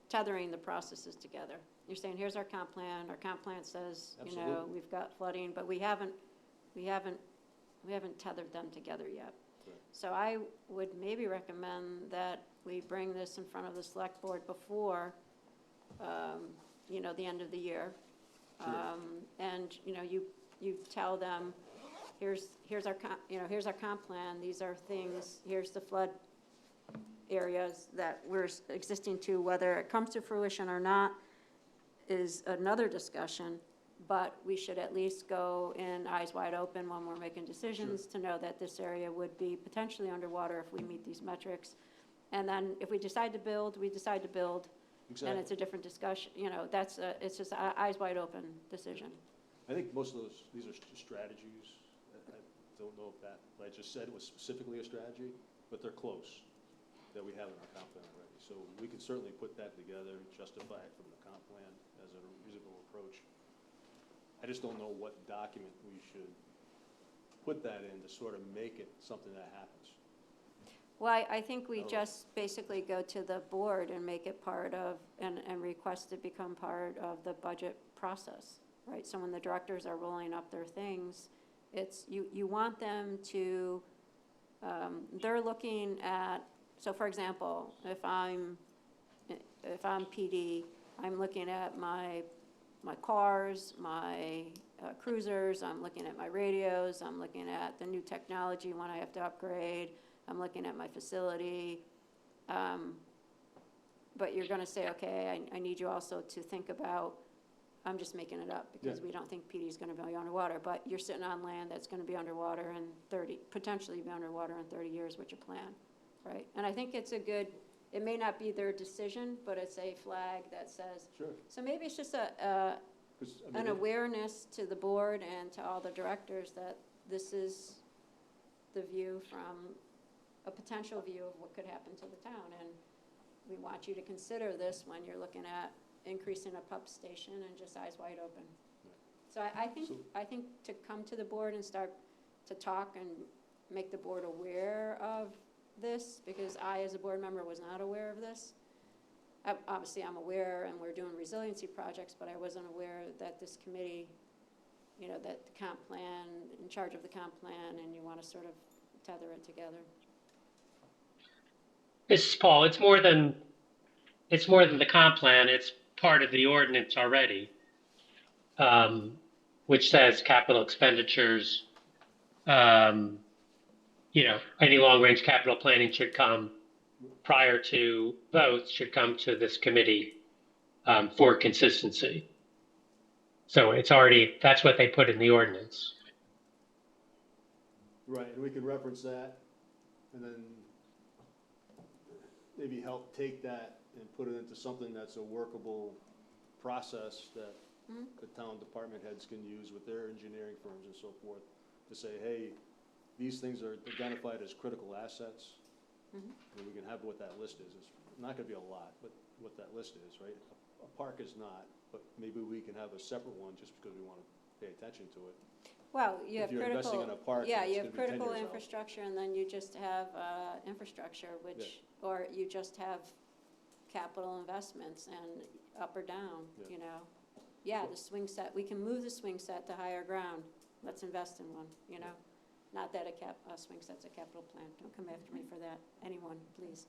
tethering the processes together. You're saying, here's our comp plan says, Absolutely. we've got flooding, but we haven't tethered them together yet. Right. So I would maybe recommend that we bring this in front of the select board before, the end of the year. Sure. And, you tell them, here's our comp plan, these are things, here's the flood areas that we're existing to, whether it comes to fruition or not is another discussion, but we should at least go in eyes wide open when we're making decisions to know that this area would be potentially underwater if we meet these metrics. And then if we decide to build, we decide to build. Exactly. And it's a different discussion, it's just a eyes wide open decision. I think most of these are strategies. I don't know if that, what I just said was specifically a strategy, but they're close, that we have in our comp plan already. So we can certainly put that together, justify it from the comp plan as a reasonable approach. I just don't know what document we should put that in to sort of make it something that happens. Well, I think we Oh. just basically go to the board and make it part of, and request it become part of the budget process, right? So when the directors are rolling up their things, it's, you want them to, they're looking at, so for example, if I'm PD, I'm looking at my cars, my cruisers, I'm looking at my radios, I'm looking at the new technology when I have to upgrade, I'm looking at my facility. But you're gonna say, okay, I need you also to think about, I'm just making it up because Yeah. we don't think PD is gonna be underwater, but you're sitting on land that's gonna be underwater in potentially be underwater in 30 years with your plan, right? And I think it's a good, it may not be their decision, but it's a flag that says, Sure. so maybe it's just 'Cause, I mean, an awareness to the board and to all the directors that this is the view from, a potential view of what could happen to the town. And we want you to consider this when you're looking at increasing a pump station and just eyes wide open. So I think to come to the board and start to talk and make the board aware of this, because I, as a board member, was not aware of this. Obviously, I'm aware, and we're doing resiliency projects, but I wasn't aware that this committee, you know, that the comp plan, in charge of the comp plan, and you want to sort of tether it together. This is Paul. It's more than the comp plan. It's part of the ordinance already, which says capital expenditures. Any long-range capital planning should come prior to votes, should come to this committee for consistency. So it's already, that's what they put in the ordinance. right, and we can reference that, and then maybe help take that and put it into something that's a workable process that Mhm. the town department heads can use with their engineering firms and so forth, to say, hey, these things are identified as critical assets. Mhm. And we can have what that list is. It's not gonna be a lot, but what that list is, right? A park is not, but maybe we can have a separate one just because we wanna pay attention to it. Well, you have If you're investing in critical, a park yeah, that's you gonna have be 10 critical years out. infrastructure, and then you just have infrastructure, which, or you just have capital investments and up or down, Yeah. you know? Yeah, the swing set, we can move the swing set to higher ground, let's invest in one, you know? Not that a swing set's a capital plan, don't come after me for that, anyone, please.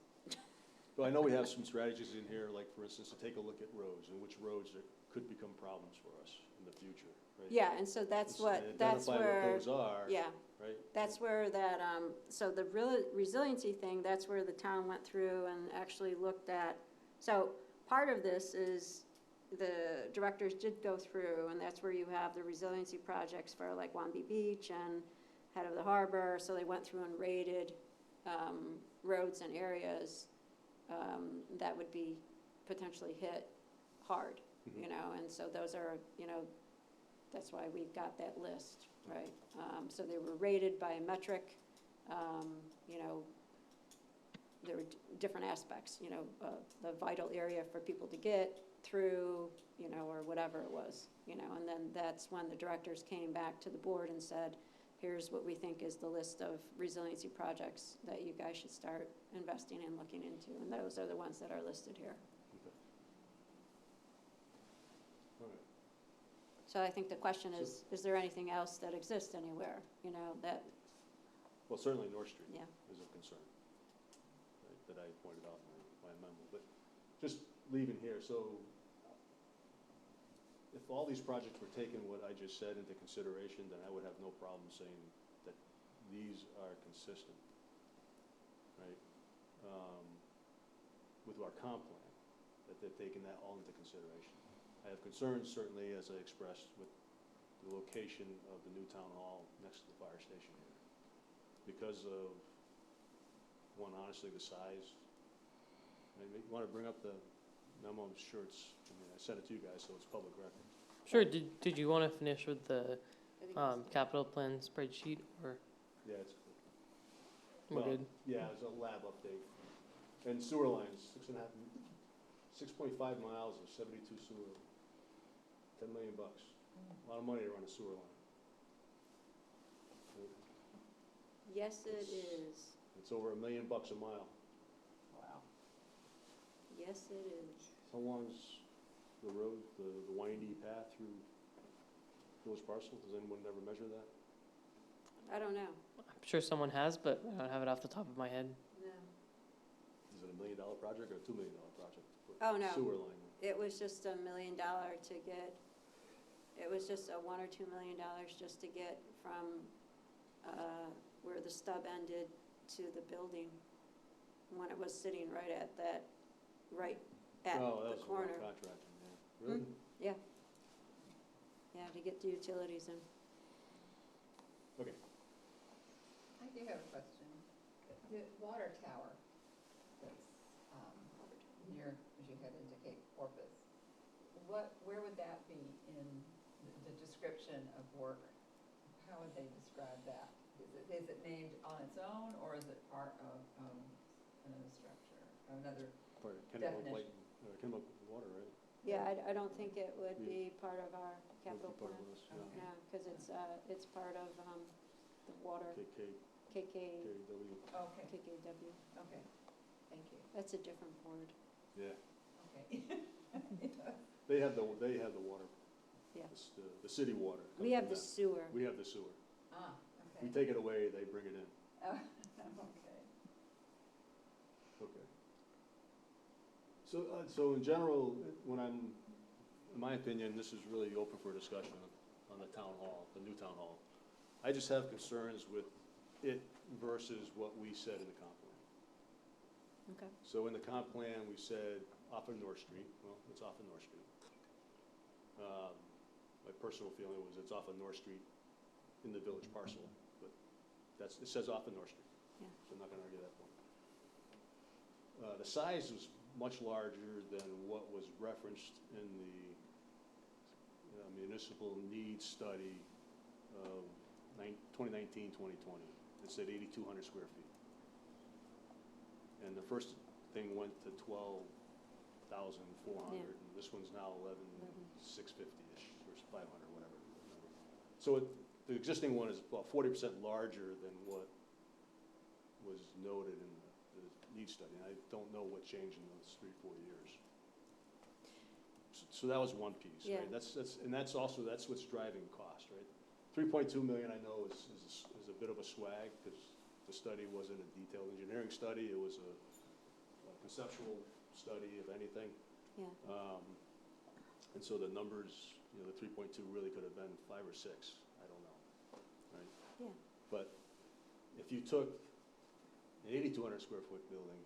But I know we have some strategies in here, like for instance, to take a look at roads and which roads that could become problems for us in the future, right? Yeah, and so that's And that's identify where, what those are, yeah, right? that's where that, so the resiliency thing, that's where the town went through and actually looked at, so part of this is the directors did go through, and that's where you have the resiliency projects for like Wambi Beach and head of the harbor, so they went through and rated roads and areas that would be potentially hit hard, you know, and so those are, you know, that's why we've got that list, right? So they were rated by a metric, you know, there were different aspects, you know, the vital area for people to get through, you know, or whatever it was, you know, and then that's when the directors came back to the board and said, here's what we think is the list of resiliency projects that you guys should start investing in, looking into, and those are the ones that are listed here. All right. So I think the question is there anything else that exists anywhere, you know, that, Well, certainly North Street Yeah. is a concern, right, that I pointed out in my memo, but just leaving here, so if all these projects were taking what I just said into consideration, then I would have no problem saying that these are consistent, right? With our comp plan, that they've taken that all into consideration. I have concerns certainly, as I expressed, with the location of the new town hall next to the fire station here. Because of, one, honestly, the size. Maybe you want to bring up the memo, I'm sure it's, I mean, I sent it to you guys, so it's public record. Sure, did you want to finish with the capital plan spreadsheet, or Yeah, it's, we're well, good? yeah, it's a lab update. And sewer lines, 6.5 miles of 72 sewer, $10 million. A lot of money to run a sewer line. Yes, it is. It's over $1 million a mile. Wow. Yes, it is. How long's the road, the windy path through village parcel? Does anyone ever measure that? I don't know. I'm sure someone has, but I don't have it off the top of my head. No. Is it $1 million project or a $2 million project? to put Oh, no. Sewer line. It was just $1 million to get, it was just a $1 or $2 million just to get from, where the stub ended to the building, when it was sitting right at that, right at Oh, that the was corner. a contractor, yeah. Really? Yeah. Yeah, to get the utilities in. Okay. I do have a question. The water tower that's near, as you head into Cape Porpoise, where would that be in the description of work? How would they describe that? Is it named on its own, or is it part of another structure, another? Part of Definition. Kennebunkport water, right? Yeah, I don't think it would be part of our capital Would be part plan. of this, Okay. No, because it's part of the water, KKW. Okay, KKW. okay, thank you, That's a different board. Yeah. okay. They have the water. Yeah. The city water. We comes have from the them. sewer. We have the sewer. Ah, We okay. take it away, they bring it in. Oh, okay. Okay. So in general, in my opinion, this is really open for discussion on the town hall, the new town hall. I just have concerns with it versus what we said in the comp plan. Okay. So in the comp plan, we said off of North Street, well, it's off of North Street. My personal feeling was it's off of North Street in the village parcel, but it says off of North Street. Yeah. So I'm not gonna argue that point. The size was much larger than what was referenced in the municipal needs study of 2019, 2020. It said 8,200 square feet. And the first thing went to 12,400, Yeah. and this one's now 11,650-ish, or 500, whatever. So the existing one is about 40% larger than what was noted in the needs study. And I don't know what changed in those 3-4 years. So that was one piece, Yeah. right? That's what's driving cost, right? 3.2 million, I know, is a bit of a swag, because the study wasn't a detailed engineering study, it was a conceptual study, if anything. Yeah. And so the numbers, the 3.2 really could have been 5 or 6, I don't know, right? Yeah. But if you took an 8,200 square foot building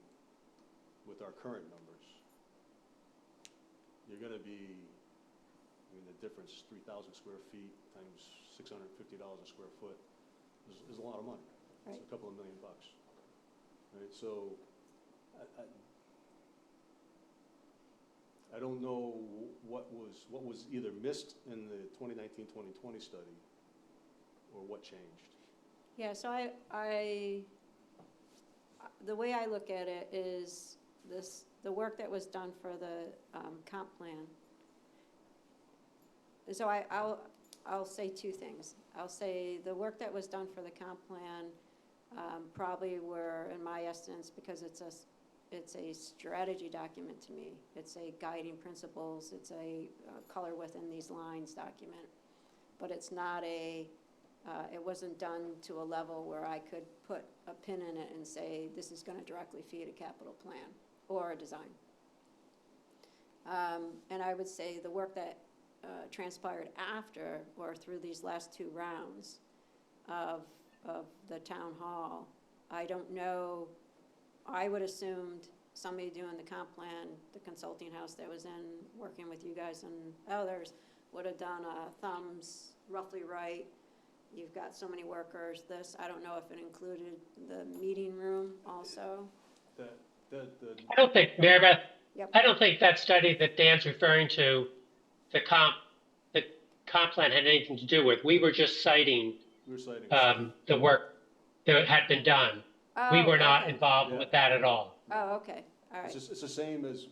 with our current numbers, you're gonna be, the difference, 3,000 square feet times $650 a square foot is a lot of money. Right. It's a couple of $1 million, right? So I don't know what was either missed in the 2019-2020 study or what changed. Yeah, so the way I look at it is the work that was done for the comp plan. So I'll say two things. I'll say the work that was done for the comp plan probably were, in my estimates, because it's a strategy document to me. It's a guiding principles. It's a color within these lines document. But it's not it wasn't done to a level where I could put a pin in it and say, this is gonna directly feed a capital plan or a design. And I would say the work that transpired after or through these last 2 rounds of the town hall, I don't know, I would assumed somebody doing the comp plan, the consulting house that was in, working with you guys and others, would have done a thumbs roughly right. You've got so many workers, I don't know if it included the meeting room also. I don't think, Mary Beth, Yep. I don't think that study that Dan's referring to, the comp plan had anything to do with. We were just citing We were citing. the work that had been done. We were not Okay. involved Yeah. with that at all. Oh, okay, all right. It's the same as,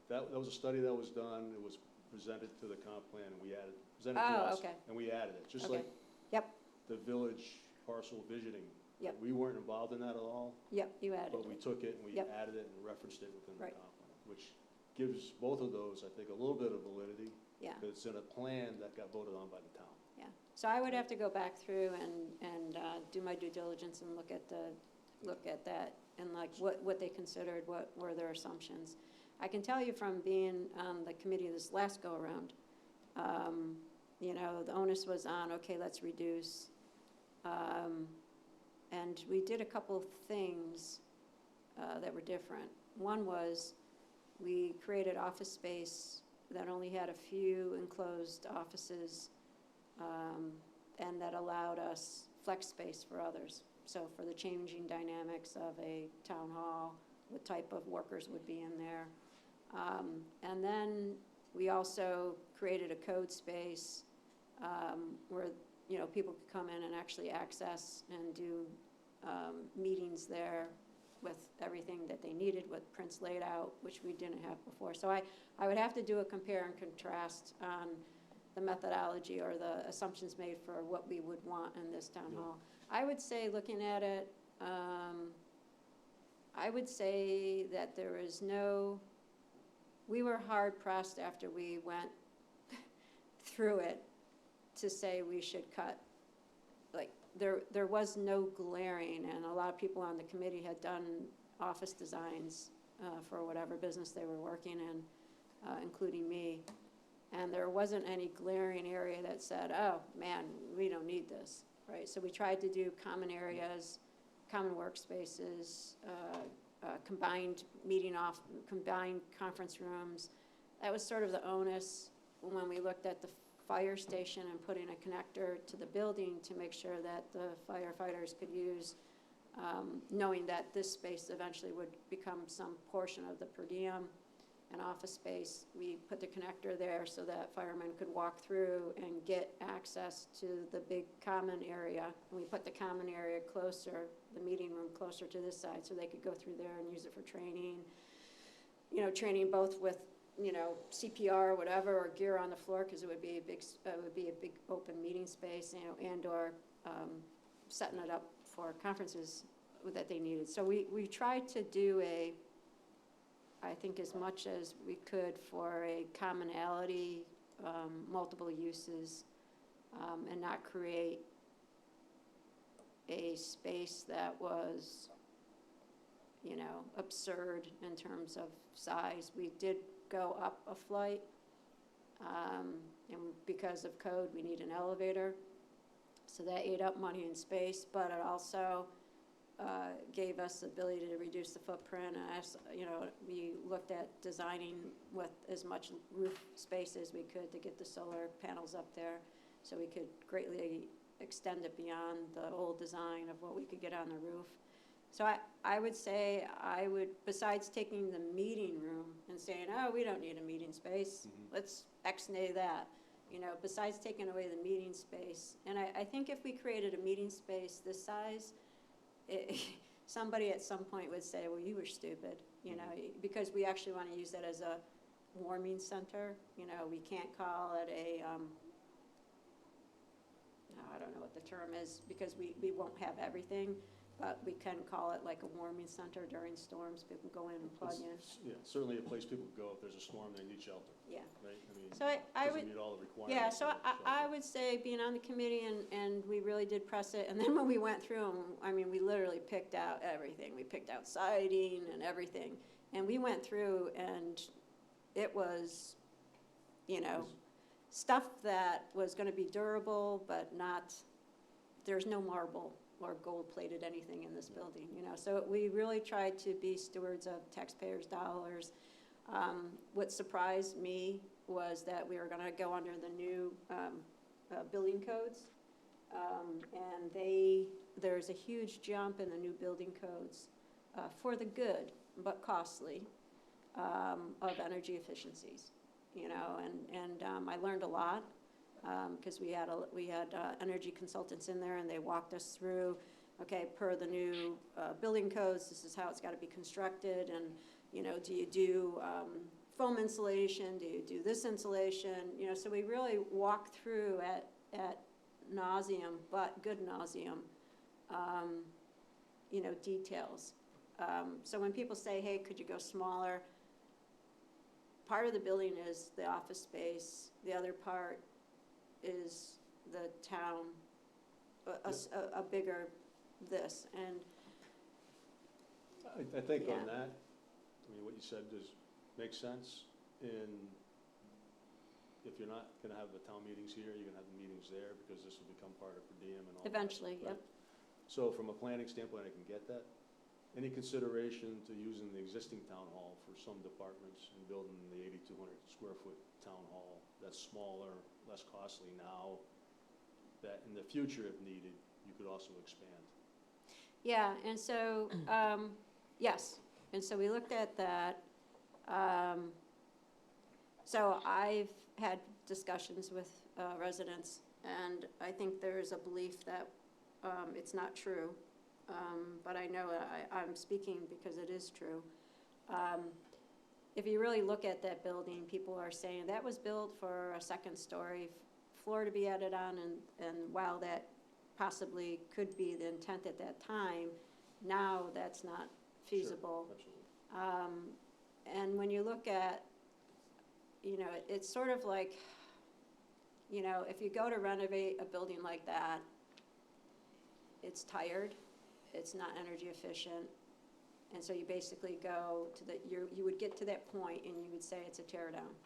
that was a study that was done, it was presented to the comp plan, and we added, it was presented to Oh, us. okay. And we added it, just Okay. like Yep. the village parcel visioning. Yep. We weren't involved in that at all, Yep, you added but we it. took it and we Yep. added it and referenced it within the Right. comp plan, which gives both of those, I think, a little bit of validity. Yeah. Because it's in a plan that got voted on by the town. Yeah, so I would have to go back through and do my due diligence and look at that, and like what they considered, what were their assumptions. I can tell you from being on the committee this last go-around, you know, the onus was on, okay, let's reduce. And we did a couple things that were different. One was, we created office space that only had a few enclosed offices, and that allowed us flex space for others. So for the changing dynamics of a town hall, what type of workers would be in there. And then we also created a code space where, you know, people could come in and actually access and do meetings there with everything that they needed, with prints laid out, which we didn't have before. So I would have to do a compare and contrast on the methodology or the assumptions made for what we would want in this town hall. I would say, looking at it, I would say that there is we were hard pressed after we went through it to say we should cut. Like, there was no glaring, and a lot of people on the committee had done office designs for whatever business they were working in, including me. And there wasn't any glaring area that said, oh, man, we don't need this, right? So we tried to do common areas, common workspaces, combined combined conference rooms. That was sort of the onus when we looked at the fire station and putting a connector to the building to make sure that the firefighters could use, knowing that this space eventually would become some portion of the per diem and office space. We put the connector there so that firemen could walk through and get access to the big common area. And we put the common area closer, the meeting room closer to this side, so they could go through there and use it for training. You know, training both with, you know, CPR or whatever, or gear on the floor, because it would be a big open meeting space, you know, and/or setting it up for conferences that they needed. So we tried to do I think as much as we could for a commonality, multiple uses, and not create a space that was, you know, absurd in terms of size. We did go up a flight, and because of code, we need an elevator. So that ate up money and space, but it also gave us the ability to reduce the footprint. And as, you know, we looked at designing with as much roof space as we could to get the solar panels up there, so we could greatly extend it beyond the old design of what we could get on the roof. So I would say besides taking the meeting room and saying, oh, we don't need a meeting space, let's ex-nay that, you know, besides taking away the meeting space. And I think if we created a meeting space this size, somebody at some point would say, well, you were stupid, you know, because we actually want to use that as a warming center. You know, we can't call it I don't know what the term is, because we won't have everything, but we can call it like a warming center during storms. People go in and plug in. Yeah, certainly a place people go if there's a storm, they need shelter, Yeah. right? I mean, So I would, doesn't meet all the requirements. yeah, so of I shelter. would say being on the committee and we really did press it. And then when we went through them, I mean, we literally picked out everything. We picked out siding and everything. And we went through and it was, you know, stuff that was gonna be durable, but not, there's no marble or gold-plated anything in this building, you know. So we really tried to be stewards of taxpayers' dollars. What surprised me was that we were gonna go under the new building codes. And there's a huge jump in the new building codes for the good, but costly, of energy efficiencies, you know. And I learned a lot. Because we had energy consultants in there, and they walked us through, okay, per the new building codes, this is how it's got to be constructed, and, you know, do you do foam insulation, do you do this insulation? You know, so we really walk through at nauseam, but good nauseam, you know, details. So when people say, hey, could you go smaller? Part of the building is the office space, the other part is the town, a bigger this, and I think Yeah. on that, I mean, what you said makes sense, and if you're not gonna have the town meetings here, you're gonna have the meetings there, because this will become part of per diem and all that. eventually, right? yep. So from a planning standpoint, I can get that. Any consideration to using the existing town hall for some departments and building the 8,200 square foot town hall that's smaller, less costly now, that in the future, if needed, you could also expand? Yeah, and so, yes, and so we looked at that. So I've had discussions with residents, and I think there's a belief that it's not true, but I know I'm speaking because it is true. If you really look at that building, people are saying that was built for a second story floor to be added on, and while that possibly could be the intent at that time, now that's not feasible. Sure, absolutely. And when you look at, you know, it's sort of like, you know, if you go to renovate a building like that, it's tired, it's not energy efficient, and so you basically go to you would get to that point and you would say it's a tear down.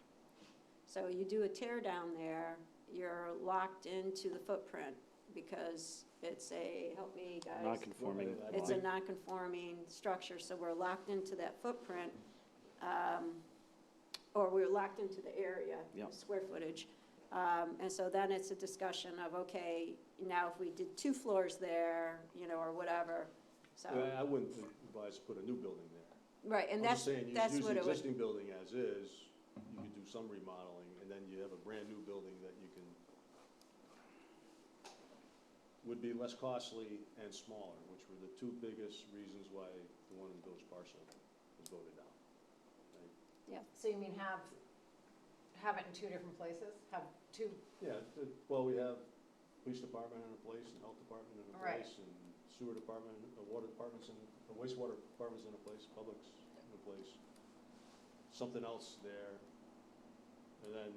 So you do a tear down there, you're locked into the footprint because it's a, help me guys. Non-conforming It's a lot. non-conforming structure, so we're locked into that footprint, or we're locked into the area, Yep. square footage. And so then it's a discussion of, okay, now if we did 2 floors there, you know, or whatever, so, I wouldn't advise to put a new building there. right, and I'm just that's, saying, that's use what the it would, existing building as is, you could do some remodeling, and then you have a brand-new building that you can, would be less costly and smaller, which were the 2 biggest reasons why the one in Village Parcel was voted down. So you mean have it in 2 different places? Have 2, Yeah, well, we have police department in a place, and health department in a Right. place, and sewer department, water departments, and wastewater departments in a place, public's in a place. Something else there, and then,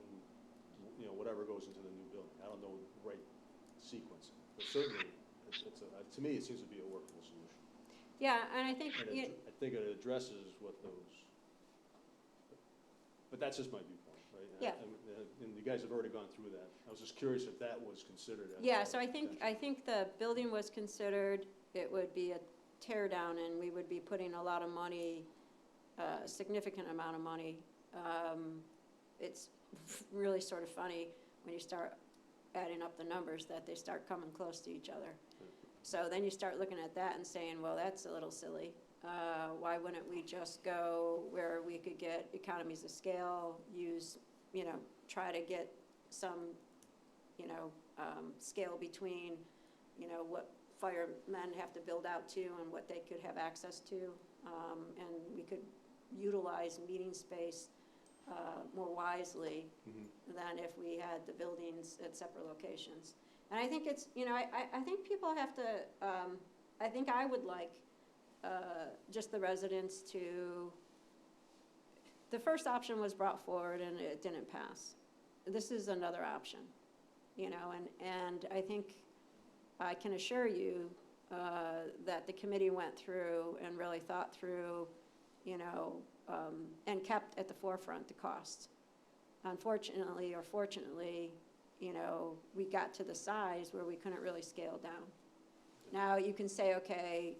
you know, whatever goes into the new building. I don't know the right sequence, but certainly, to me, it seems to be a workable solution. yeah, and I think, And I think it addresses what those, but that's just my viewpoint, right? Yeah. And you guys have already gone through that. I was just curious if that was considered as. yeah, part so of I the think, potential. I think the building was considered, it would be a tear down, and we would be putting a lot of money, a significant amount of money. It's really sort of funny when you start adding up the numbers that they start coming close to each other. So then you start looking at that and saying, well, that's a little silly. Why wouldn't we just go where we could get economies of scale, use, you know, try to get some, you know, scale between, you know, what firemen have to build out to and what they could have access to. And we could utilize meeting space more wisely Mhm. than if we had the buildings at separate locations. And I think it's, you know, I think people have to, I think I would like just the residents to, the first option was brought forward and it didn't pass. This is another option, you know, and I think I can assure you that the committee went through and really thought through, you know, and kept at the forefront the costs. Unfortunately, or fortunately, you know, we got to the size where we couldn't really scale down. Now, you can say, okay,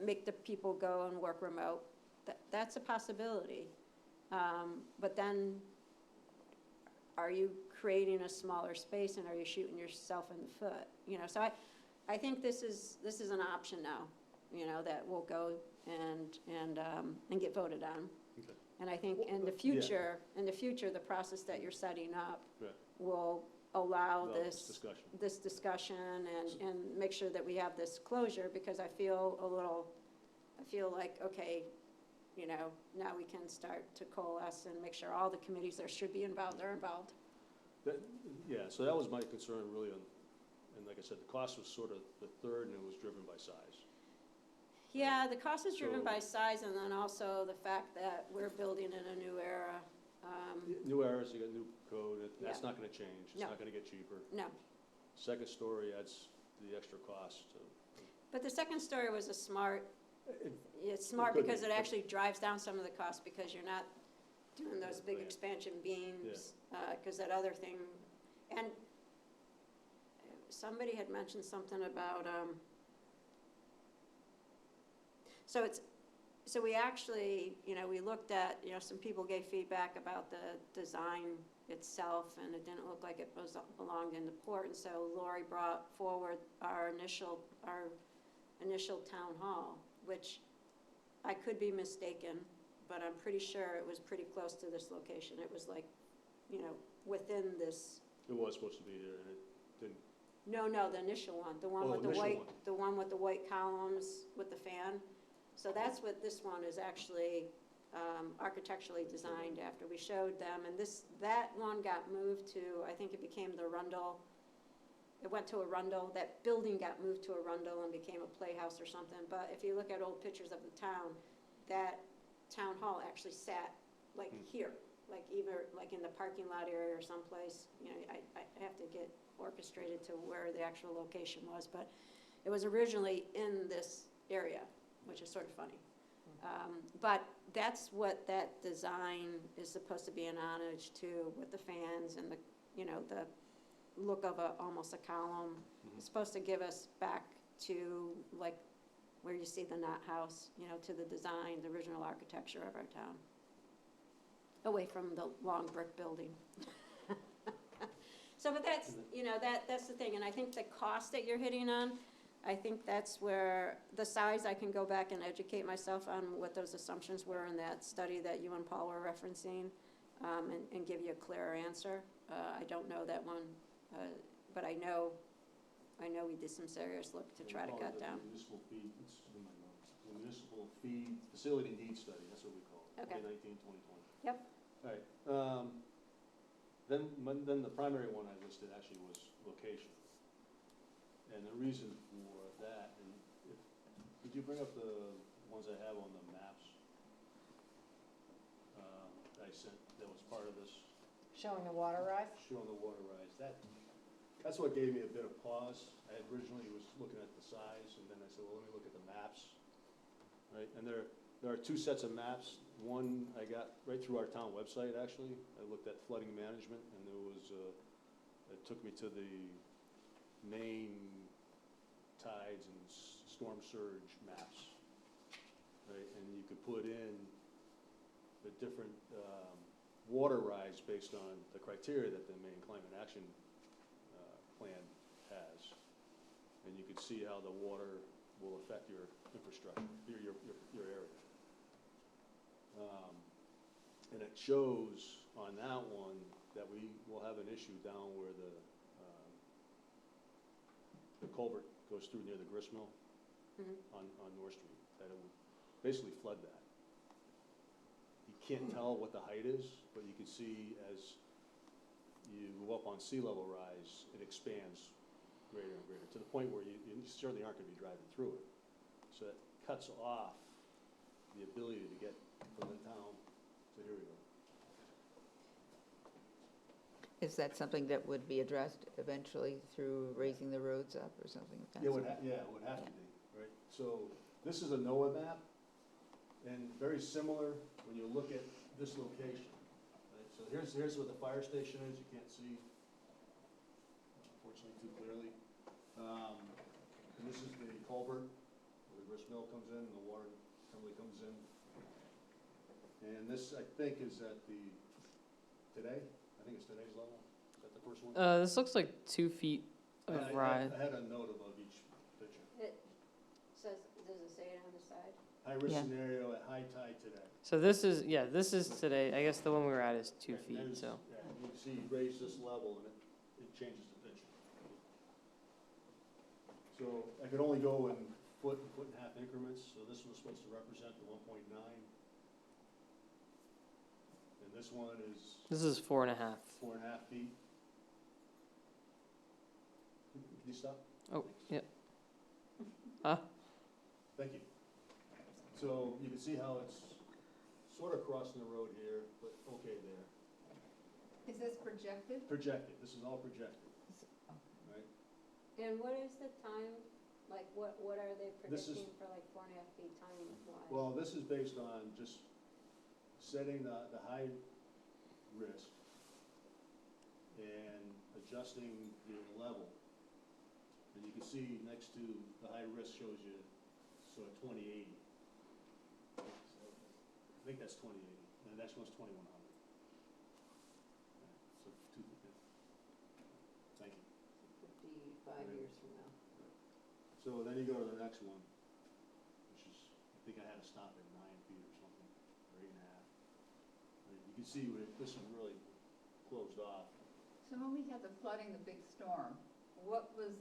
make the people go and work remote. That's a possibility. But then, are you creating a smaller space and are you shooting yourself in the foot? You know, so I think this is an option now, you know, that will go and get voted on. Okay. And I think in the Yeah. future, the process that you're setting up Right. will allow Well, this discussion. this discussion and make sure that we have this closure, because I feel like, okay, you know, now we can start to coalesce and make sure all the committees that should be involved are involved. That, yeah, so that was my concern really on, and like I said, the cost was sort of the third and it was driven by size. Yeah, the cost is driven So- by size and then also the fact that we're building in a new era. New eras, you got new code, that's Yeah. not gonna change, it's No. not gonna get cheaper. No, Second story adds the extra cost to. but the second story was a smart, It- it's smart could be, because it but- actually drives down some of the costs because you're not doing those big Yeah. expansion beams. Because that other thing, and somebody had mentioned something about, so we actually, you know, we looked at, you know, some people gave feedback about the design itself, and it didn't look like it belonged in the port, and so Lori brought forward our initial town hall, which I could be mistaken, but I'm pretty sure it was pretty close to this location. It was like, you know, within this, It was supposed to be there and it didn't. no, the initial one, the one Oh, with the initial white, one. the one with the white columns with the fan. So that's what this one is actually architecturally designed after we showed them. And that one got moved to, I think it became the Rundle. It went to a Rundle, that building got moved to a Rundle and became a playhouse or something. But if you look at old pictures of the town, that town hall actually sat like here, like either like in the parking lot area or someplace. You know, I have to get orchestrated to where the actual location was, but it was originally in this area, which is sort of funny. But that's what that design is supposed to be an homage to, with the fans and the, you know, the look of almost a column. It's supposed to give us back to like where you see the Knott House, you know, to the design, the original architecture of our town. Away from the long brick building. So, but that's, you know, that's the thing, and I think the cost that you're hitting on, I think that's where the size, I can go back and educate myself on what those assumptions were in that study that you and Paul were referencing, and give you a clearer answer. I don't know that one, but I know we did some serious look to try to We call cut it the down. Municipal feed, it's in my notes, the municipal feed, facility needs study, that's what we call it, Okay. 2019, 2020. Yep. All right, then the primary one I listed actually was location. And the reason for that, and could you bring up the ones I have on the maps? That I sent, that was part of this, Showing the water rise? showing the water rise. That's what gave me a bit of pause. I originally was looking at the size, and then I said, well, let me look at the maps. Right, and there are two sets of maps. One I got right through our town website, actually. I looked at flooding management, and there was, it took me to the main tides and storm surge maps, right? And you could put in the different water rise based on the criteria that the Maine Climate Action Plan has. And you could see how the water will affect your infrastructure, your area. And it shows on that one that we will have an issue down where the culvert goes through near the grist mill on North Street, that it will basically flood that. You can't tell what the height is, but you can see as you go up on sea level rise, it expands greater and greater, to the point where you certainly aren't gonna be driving through it. So it cuts off the ability to get from the town to here we go. Is that something that would be addressed eventually through raising the roads up or something of that Yeah, sort? it would have to be, right? So this is a NOAA map, and very similar when you look at this location. Right? So here's where the fire station is. You can't see, unfortunately, too clearly. And this is the culvert where the grist mill comes in, and the water probably comes in. And this, I think, is at today. I think it's today's level. Is that the first one? This looks like 2 feet of rise. I had a note above each picture. It says, does it say it on the side? High risk Yeah. scenario at high tide today. So this is today. I guess the one we were at is 2 Right, and feet, there's- so. yeah, you can see you raise this level and it changes the picture. So I could only go in foot and half increments, so this was supposed to represent the 1.9. this one is This is 4.5. 4.5 feet. Can you stop? Oh, yeah. Thank you. So you can see how it's sort of crossing the road here, but okay there. Is this projected? Projected, this is all projected, right? And what is the time, like, what are they This is- predicting for like 4.5 feet time wise? Well, this is based on just setting the high risk and adjusting the level. And you can see next to the high risk shows you sort of 2080. I think that's 2080, and the next one's 2100. So thank you. 55 years from now. So then you go to the next one, which is, I think I had to stop at 9 feet or something, or 8.5. I mean, you can see this is really closed off. So when we had the flooding, the big storm, what was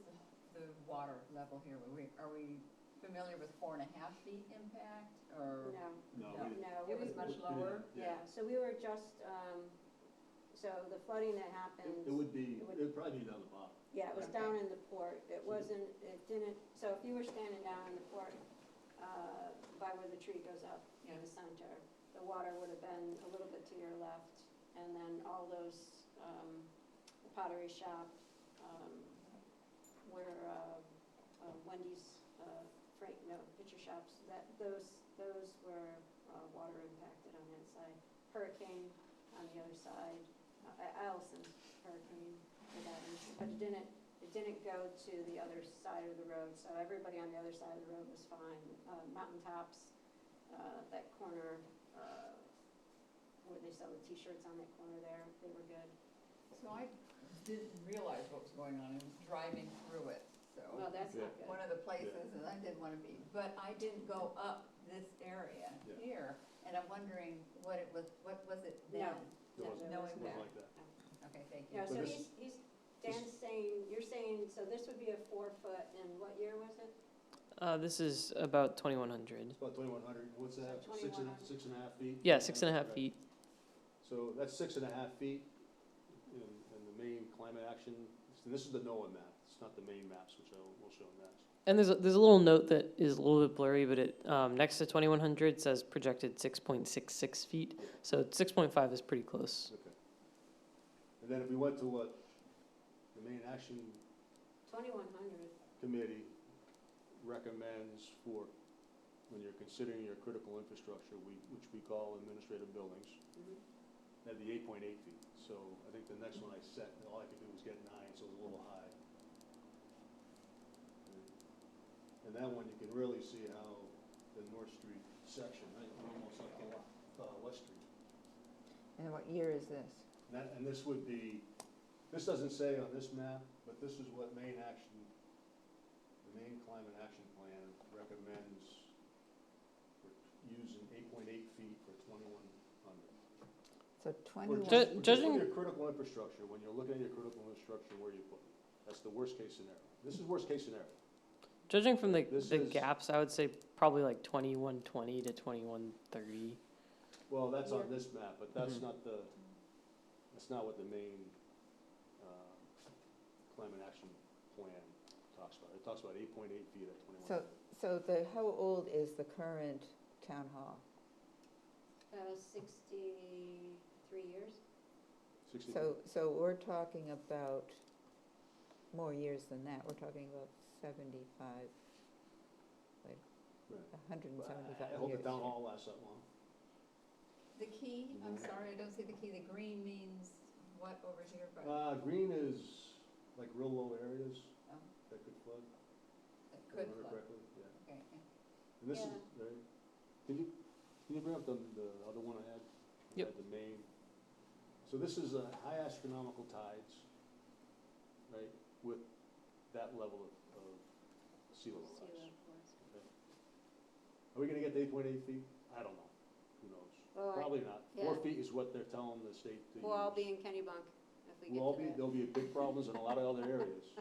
the water level here? Are we familiar with 4.5 feet impact, or? No, No, No. we- no. It was we- much lower? Yeah, so we were just, so the flooding that happened. It would probably be down the bottom. Yeah, it was Okay. down in the port. It wasn't, it didn't, so if you were standing down in the port, by where the tree goes up in the center, the water would have been a little bit to your left, and then all those, the pottery shop, where, Wendy's, picture shops, those were, water impacted on that side. Hurricane on the other side, Allison's hurricane for that instance, but it didn't go to the other side of the road, so everybody on the other side of the road was fine. Mountaintops, that corner, where they sell the t-shirts on that corner there, they were good. So I didn't realize what was going on, I was driving through it, so. Well, that's not good. One of the places that I didn't want to be, but I didn't go up this area Yeah. here, and I'm wondering what it was it No. then? There No, wasn't- there No was Wasn't impact. like that. Okay, thank you. No, so But this- Dan's saying, you're saying, so this would be a 4 foot, and what year was it? This is about 2100. It's about 2100, what's that, So 2100. 6.5 feet? Yeah, 6.5 Right. feet. So that's 6.5 feet in the main climate action, and this is the NOAA map, it's not the main maps, which we'll show next. And there's a little note that is a little bit blurry, but it next to 2100 says projected 6.66 feet. Yeah. So 6.5 is pretty close. Okay. And then if we went to what the main action 2100. committee recommends for, when you're considering your critical infrastructure, which we call administrative buildings, Mhm. that'd be 8.8 feet. So I think the next one I set, all I could do was get 9, so it was a little high. And that one, you can really see how the North Street section, right, almost like the West Street. And what year is this? And this would be, this doesn't say on this map, but this is what the main climate action plan recommends for using 8.8 feet for 2100. So Or 21. Ju- just judging- for your critical infrastructure, when you're looking at your critical infrastructure, where you put it. That's the worst case scenario. This is worst case scenario. Judging from the This the is- gaps, I would say probably like 2120 to 2130. Well, that's on this map, but that's Mhm. that's not what the main climate action plan talks about. It talks about 8.8 feet at 21. How old is the current town hall? 63 years? 60 So we're talking about more years than that, we're talking about 75, Right. 175 I hope the years. town hall lasts that long. The key, I'm sorry, I don't see the key, the green means what over here, but Green is like real low areas Oh. that could flood. it if I could remember flood. correctly, yeah. Okay. And this is, Yeah. right, can you bring up the other one I had? I Yep. had the main. So this is high astronomical tides, right, with that level of sea level Sea rise. level rise. Okay. Are we gonna get to 8.8 feet? I don't know, who knows? Well, Probably not. 4 yeah. feet is what they're telling the state to use. We'll all be in Kennebunk if we get Will all to be, that. there'll be big problems in a lot of other areas.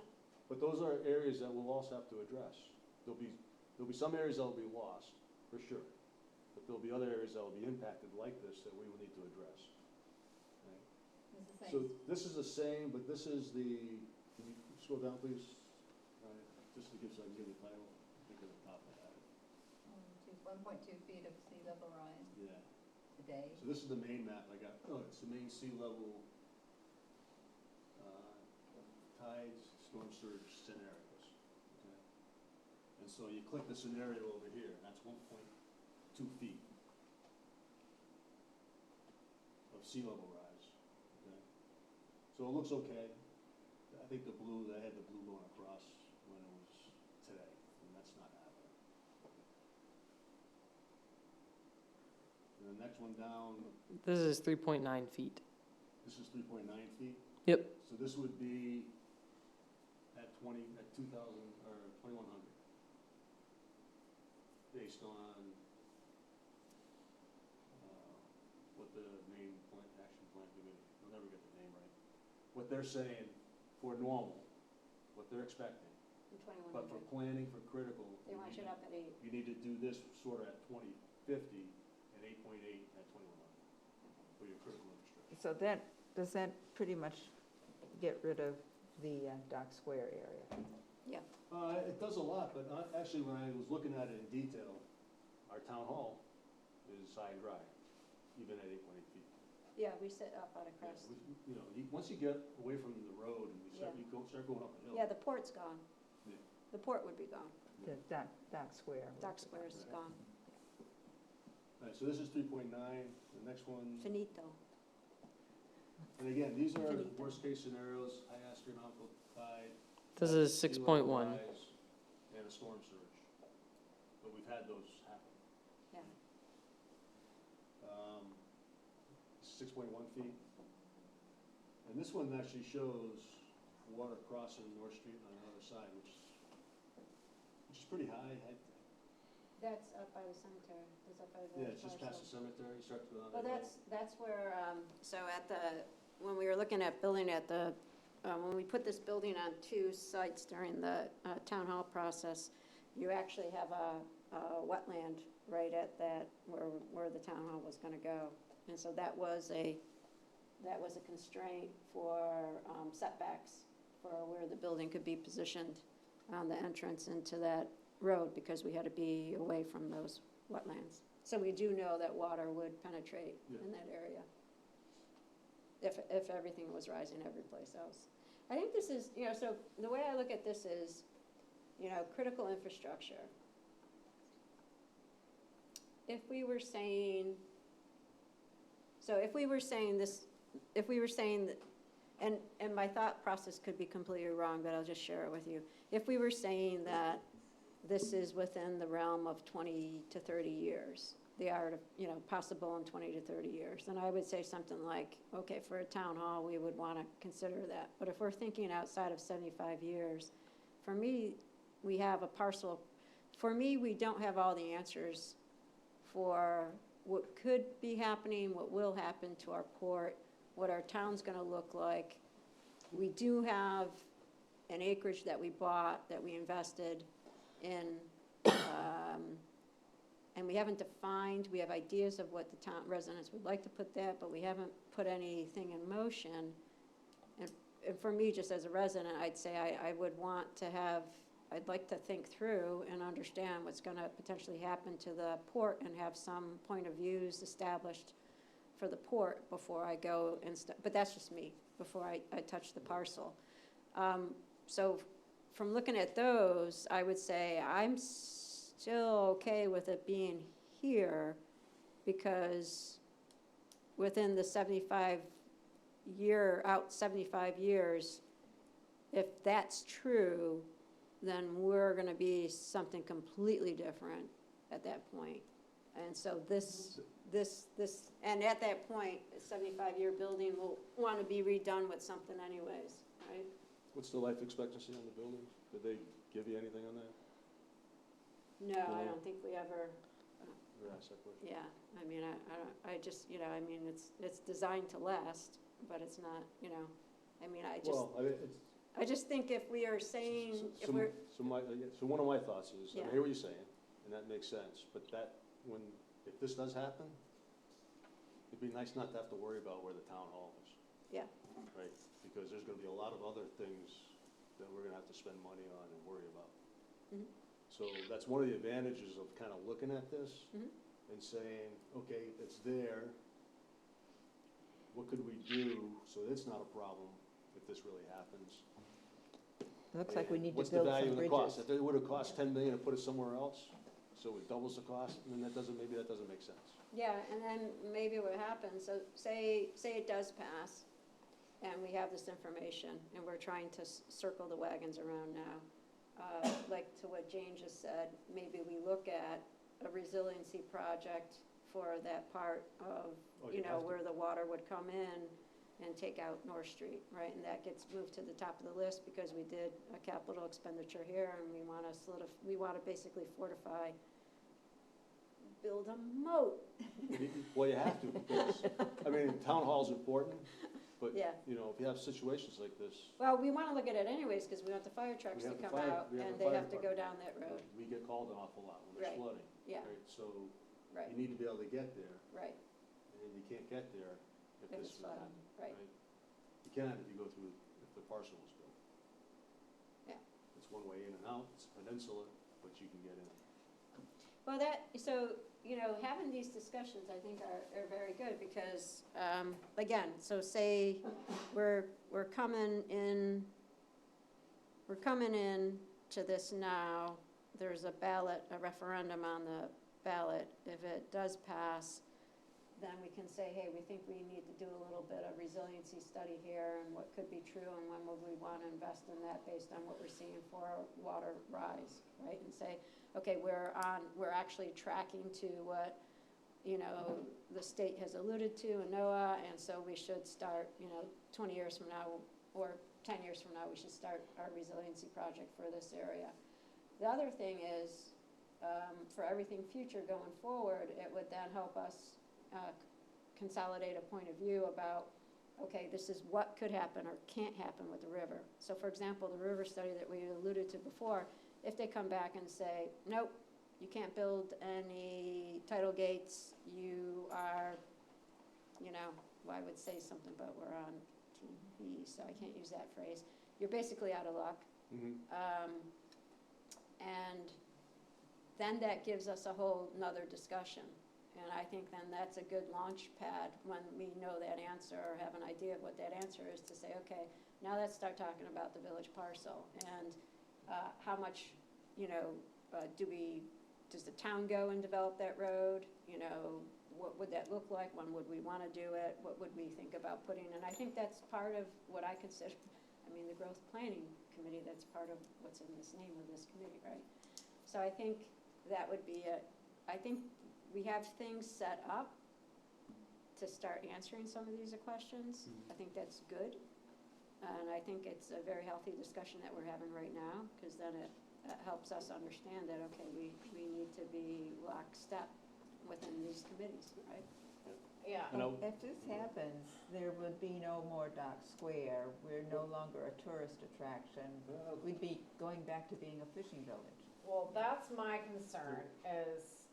But those are areas that we'll also have to address. There'll be some areas that'll be lost, for sure. But there'll be other areas that'll be impacted like this that we will need to address. So this is the same, but this is the, can you scroll down, please? Just to give, so I can give the title, I think at the top I had it. 1.2 feet of sea level rise Yeah. today. So this is the main map I got. Oh, it's the main sea level tides, storm surge scenarios. Okay. And so you click the scenario over here, and that's 1.2 feet of sea level rise. Okay. So it looks okay. I think the blue, they had the blue going across when it was today, and that's not happening. And the next one down, This is 3.9 feet. this is 3.9 feet. Yep. So this would be at 2,000 or 2,100, based on what the main action plan committee, I'll never get the name right. What they're saying for normal, what they're expecting, but for 2,100. planning for critical, They want you up at 8. you need to do this sort of at 2050 and 8.8 at 2,100 for your critical infrastructure. So does that pretty much get rid of the Dock Square area? It does a lot, but actually, when I was looking at it in detail, our town hall is high and dry, even at 8.8 feet. Yeah, we sit up on a Yeah, crest. you know, once you get away from the road and Yeah. you start going up the hill. Yeah, the port's gone. Yeah. The port would be gone. The Dock Square? Dock Square's is gone. All right, so this is 3.9, the next one, Finito. and again, these are Finito. worst-case scenarios, high astronomical tide. This is sea level 6.1. rise, and a storm surge, but we've had those happen. Yeah. 6.1 feet. And this one actually shows water crossing North Street on the other side, which is pretty high. That's up by the cemetery. That's up by the Yeah, it's just past the cemetery, you start to go down Well, that road. that's where, so when we were looking at building at when we put this building on 2 sites during the town hall process, you actually have a wetland right at that, where the town hall was gonna go. And so that was a constraint for setbacks for where the building could be positioned on the entrance into that road, because we had to be away from those wetlands. So we do know that water would penetrate Yeah. in that area if everything was rising every place else. I think this is, so the way I look at this is, critical infrastructure. If we were saying that, and my thought process could be completely wrong, but I'll just share it with you. If we were saying that this is within the realm of 20 to 30 years, the art of, possible in 20 to 30 years, then I would say something like, okay, for a town hall, we would want to consider that. But if we're thinking outside of 75 years, for me, we have a parcel. For me, we don't have all the answers for what could be happening, what will happen to our port, what our town's gonna look like. We do have an acreage that we bought, that we invested in, and we haven't defined, we have ideas of what the town residents would like to put there, but we haven't put anything in motion. And for me, just as a resident, I'd say I would want to have, I'd like to think through and understand what's gonna potentially happen to the port and have some point of views established for the port before I go but that's just me, before I touch the parcel. So from looking at those, I would say I'm still okay with it being here, because within the 75 years, if that's true, then we're gonna be something completely different at that point. And so and at that point, a 75-year building will want to be redone with something anyways, right? What's the life expectancy on the building? Did they give you anything on that? No, I don't think we ever, Never asked that question. yeah, I mean, I just, it's designed to last, but it's not, Well, I just think if we are saying, if we're, so one of my thoughts is, I Yeah. hear what you're saying, and that makes sense, but if this does happen, it'd be nice not to have to worry about where the town hall is. yeah, right? Because there's gonna be a lot of other things that we're gonna have to spend money on and worry about. Mhm. So that's one of the advantages of kind of looking at this Mhm. and saying, okay, it's there. What could we do so it's not a problem if this really happens? Looks like we And need to what's the build value some of the cost? bridges. If it would've cost 10 million to put it somewhere else, so it doubles the cost, then maybe that doesn't make sense. Yeah, and then maybe what happens, so say it does pass, and we have this information, and we're trying to circle the wagons around now. Like to what Jane just said, maybe we look at a resiliency project for that part of, Oh, you you know, have to. where the water would come in and take out North Street, right? And that gets moved to the top of the list because we did a capital expenditure here, and we want to basically fortify, build a moat. Well, you have to, because, I mean, town hall's important, but, Yeah. you know, if you have situations like this, Well, we want to look at it anyways, because we want the fire trucks We to have the come fire- out, we have and the they fire have to go down that road. we get called an awful lot when there's Right. flooding, Yeah, right? So right, you need to be able to get there, right, and you can't get there if if this it's was flooding, happening, right. right? You can if you go through, if the parcel was built. Yeah. It's one way in and out, it's a peninsula, but you can get in. Well, so, you know, having these discussions, I think, are very good, because, again, so say we're coming in to this now, there's a referendum on the ballot. If it does pass, then we can say, hey, we think we need to do a little bit of resiliency study here, and what could be true, and when would we want to invest in that based on what we're seeing for water rise, right? And say, okay, we're actually tracking to what, you know, the state has alluded to in NOAA, and so we should start, you know, 20 years from now, or 10 years from now, we should start our resiliency project for this area. The other thing is, for everything future going forward, it would then help us consolidate a point of view about, okay, this is what could happen or can't happen with the river. So for example, the river study that we alluded to before, if they come back and say, nope, you can't build any tidal gates, you are, you know, well, I would say something, but we're on TV, so I can't use that phrase. You're basically out of luck. And then that gives us a whole nother discussion. And I think then that's a good launch pad when we know that answer or have an idea of what that answer is, to say, okay, now let's start talking about the village parcel. And how much, you know, does the town go and develop that road? You know, what would that look like? When would we want to do it? What would we think about putting? And I think that's part of what I consider, the growth planning committee, that's part of what's in this name of this committee, right? So I think that would be it. I think we have things set up to start answering some of these questions. I think that's good. And I think it's a very healthy discussion that we're having right now, because then it helps us understand that, okay, we need to be lockstep within these committees, right? Yeah. And I'll- If this happens, there would be no more Dock Square. We're no longer a tourist attraction. We'd be going back to being a fishing village. Well, that's my concern, is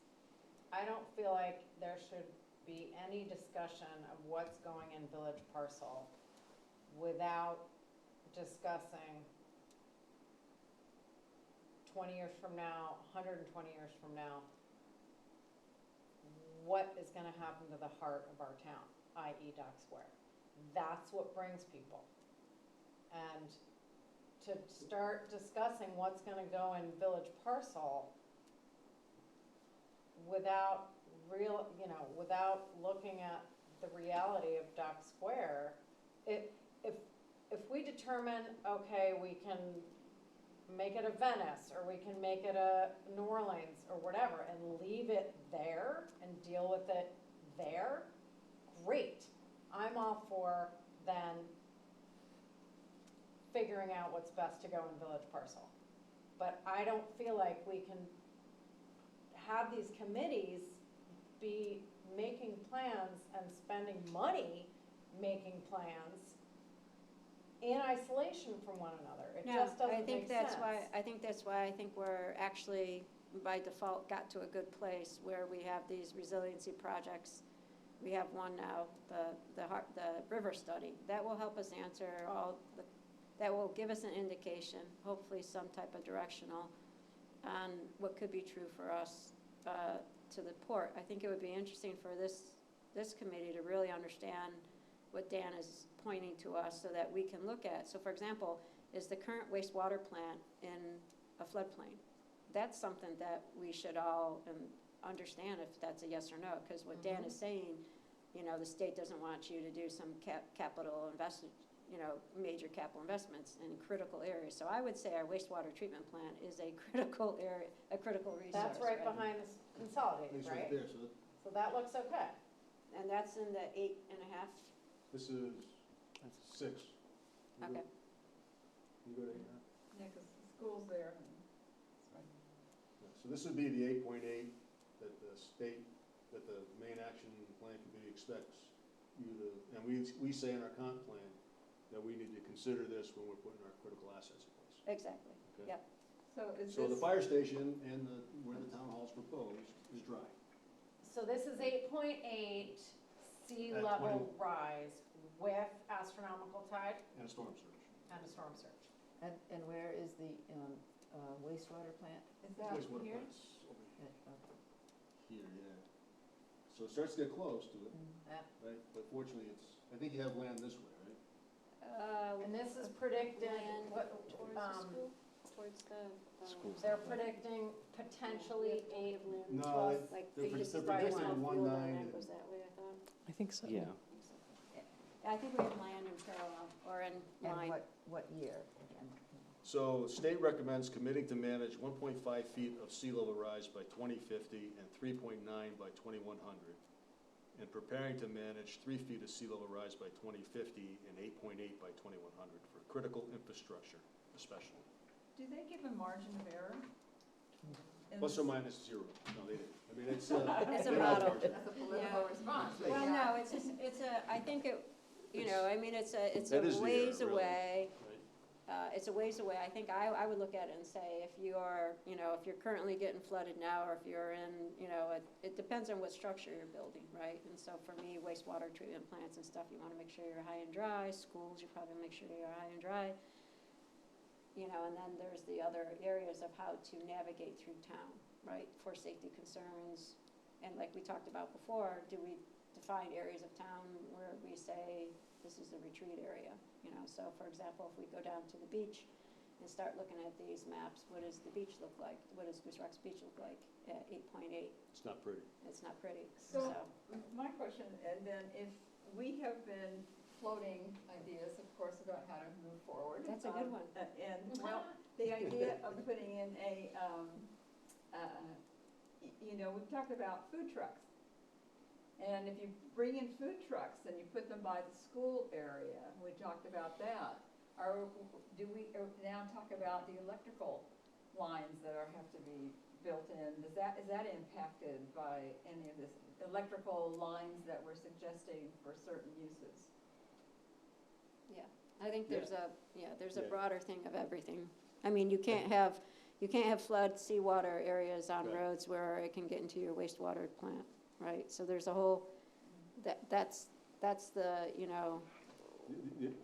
I don't feel like there should be any discussion of what's going in village parcel without discussing 20 years from now, 120 years from now, what is gonna happen to the heart of our town, i.e. Dock Square. That's what brings people. And to start discussing what's gonna go in village parcel without without looking at the reality of Dock Square, if we determine, okay, we can make it a Venice, or we can make it a New Orleans, or whatever, and leave it there and deal with it there, great. I'm all for then figuring out what's best to go in village parcel. But I don't feel like we can have these committees be making plans and spending money making plans in isolation from one another. It just doesn't make sense. I think that's why I think we're actually, by default, got to a good place where we have these resiliency projects we have one now, the river study. That will help us answer that will give us an indication, hopefully some type of directional, on what could be true for us to the port. I think it would be interesting for this committee to really understand what Dan is pointing to us so that we can look at. So for example, is the current wastewater plant in a floodplain? That's something that we should all understand if that's a yes or no, because what Dan is saying, the state doesn't want you to do some capital investment, major capital investments in critical areas. So I would say our wastewater treatment plant is a critical area, a critical resource. That's right behind the consolidated, It's right? there, So that looks okay. And that's in the 8.5. this is 6. You go- Okay. You go to 8.5? Yeah, because the school's there. Yeah, so this would be the 8.8 that the state, that the main action plan committee expects you to, and we say in our comp plan that we need to consider this when we're putting our critical assets in place. Exactly. Okay? Yep. So is So the this, fire station and where the town hall's proposed is dry. So this is 8.8 sea At level rise with astronomical tide And a storm surge. and a storm surge. And where is the wastewater plant? is that Wastewater here? plant's over here, yeah. So it starts to get close to it, right? But fortunately, I think you have land this way, right? And this is predicted, Land what, towards the school, towards the. Schools. they're predicting potentially 8 No, plus. Like they're this they're is by predicting one 1.9 field and and- that goes that way, I thought. I think so. Yeah. I think we have land in parallel or in And line. what year? So state recommends committing to manage 1.5 feet of sea level rise by 2050 and 3.9 by 2100, and preparing to manage 3 feet of sea level rise by 2050 and 8.8 by 2100 for critical infrastructure especially. Do they give a margin of error? in Plus this? or minus 0. No, they didn't. I mean, it's. It's a they don't model. margin. That's a political response, but Well, yeah. no, it's a, I think it, I mean, it's a That is the ways error, really. away. Right. It's a ways away. I think I would look at it and say, if you're, if you're currently getting flooded now, or if you're in, it depends on what structure you're building, right? And so for me, wastewater treatment plants and stuff, you wanna make sure you're high and dry. Schools, you probably make sure you're high and dry. And then there's the other areas of how to navigate through town, right? For safety concerns. And like we talked about before, do we define areas of town where we say, this is the retreat area? So for example, if we go down to the beach and start looking at these maps, what does the beach look like? What does Goose Rock's beach look like at 8.8? It's not pretty. It's not pretty, So, so. my question, and then if we have been floating ideas, of course, about how to move forward. That's a good one. And, well, the idea of putting in we've talked about food trucks. And if you bring in food trucks and you put them by the school area, we talked about that. Do we now talk about the electrical lines that have to be built in? Is that impacted by any of this electrical lines that we're suggesting for certain uses? Yeah, I think there's a Yeah. broader thing of everything. I mean, you can't have flood seawater areas on Right. roads where it can get into your wastewater plant, right? So there's a whole, that's the,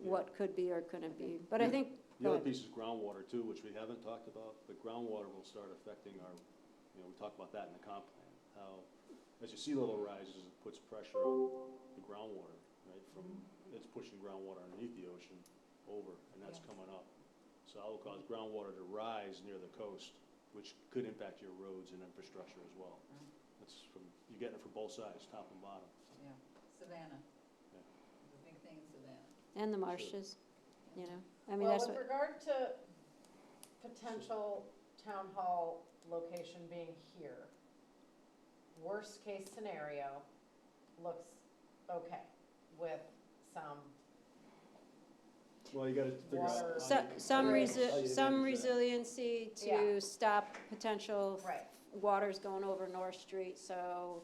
what could be or couldn't be. But I Yeah. think, The go other ahead. piece is groundwater too, which we haven't talked about, but groundwater will start affecting our, we talked about that in the comp plan, how as your sea level rises, it puts pressure on the groundwater, right? It's pushing groundwater underneath the ocean over, and that's coming up. So that will cause groundwater to rise near the coast, which could impact your roads and infrastructure as well. That's you're getting it from both sides, top and bottom. Yeah, Savannah. Yeah. The big thing in Savannah. And the marshes, I mean, Well, that's with what, regard to potential town hall location being here, worst case scenario looks okay with some Well, you gotta figure out. Water. how you- some how you some manage that. resiliency to Yeah. stop potential Right. waters going over North Street, so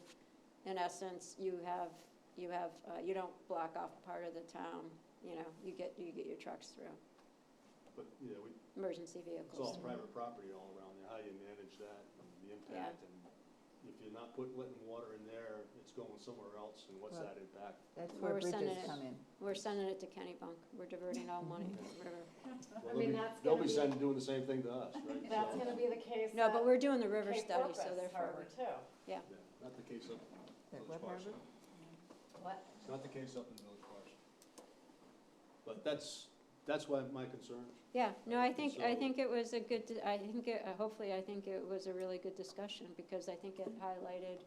in essence, you don't block off part of the town, you get your trucks through, But, emergency emergency it's vehicles. all private property all around there, how you manage that, and the impact, and, if you're not letting water in there, it's going somewhere else, and what's Well, that impact? That's Where where we're sending bridges it. come in. We're sending it to Kennebunk. We're diverting all money to the river. Well, mean, they'll be- that's They'll gonna be be- doing the same thing to us, right? That's So, gonna be the case No, but at we're doing the river Cape study, so Porpoise therefore, Harbor too. yeah, not the case up That Village what Parcel. harbor? What? It's not the case up in Village Parcel. But that's why my concern. yeah, no, I think So- it was a good, I think it, hopefully, I think it was a really good discussion, because I think it highlighted,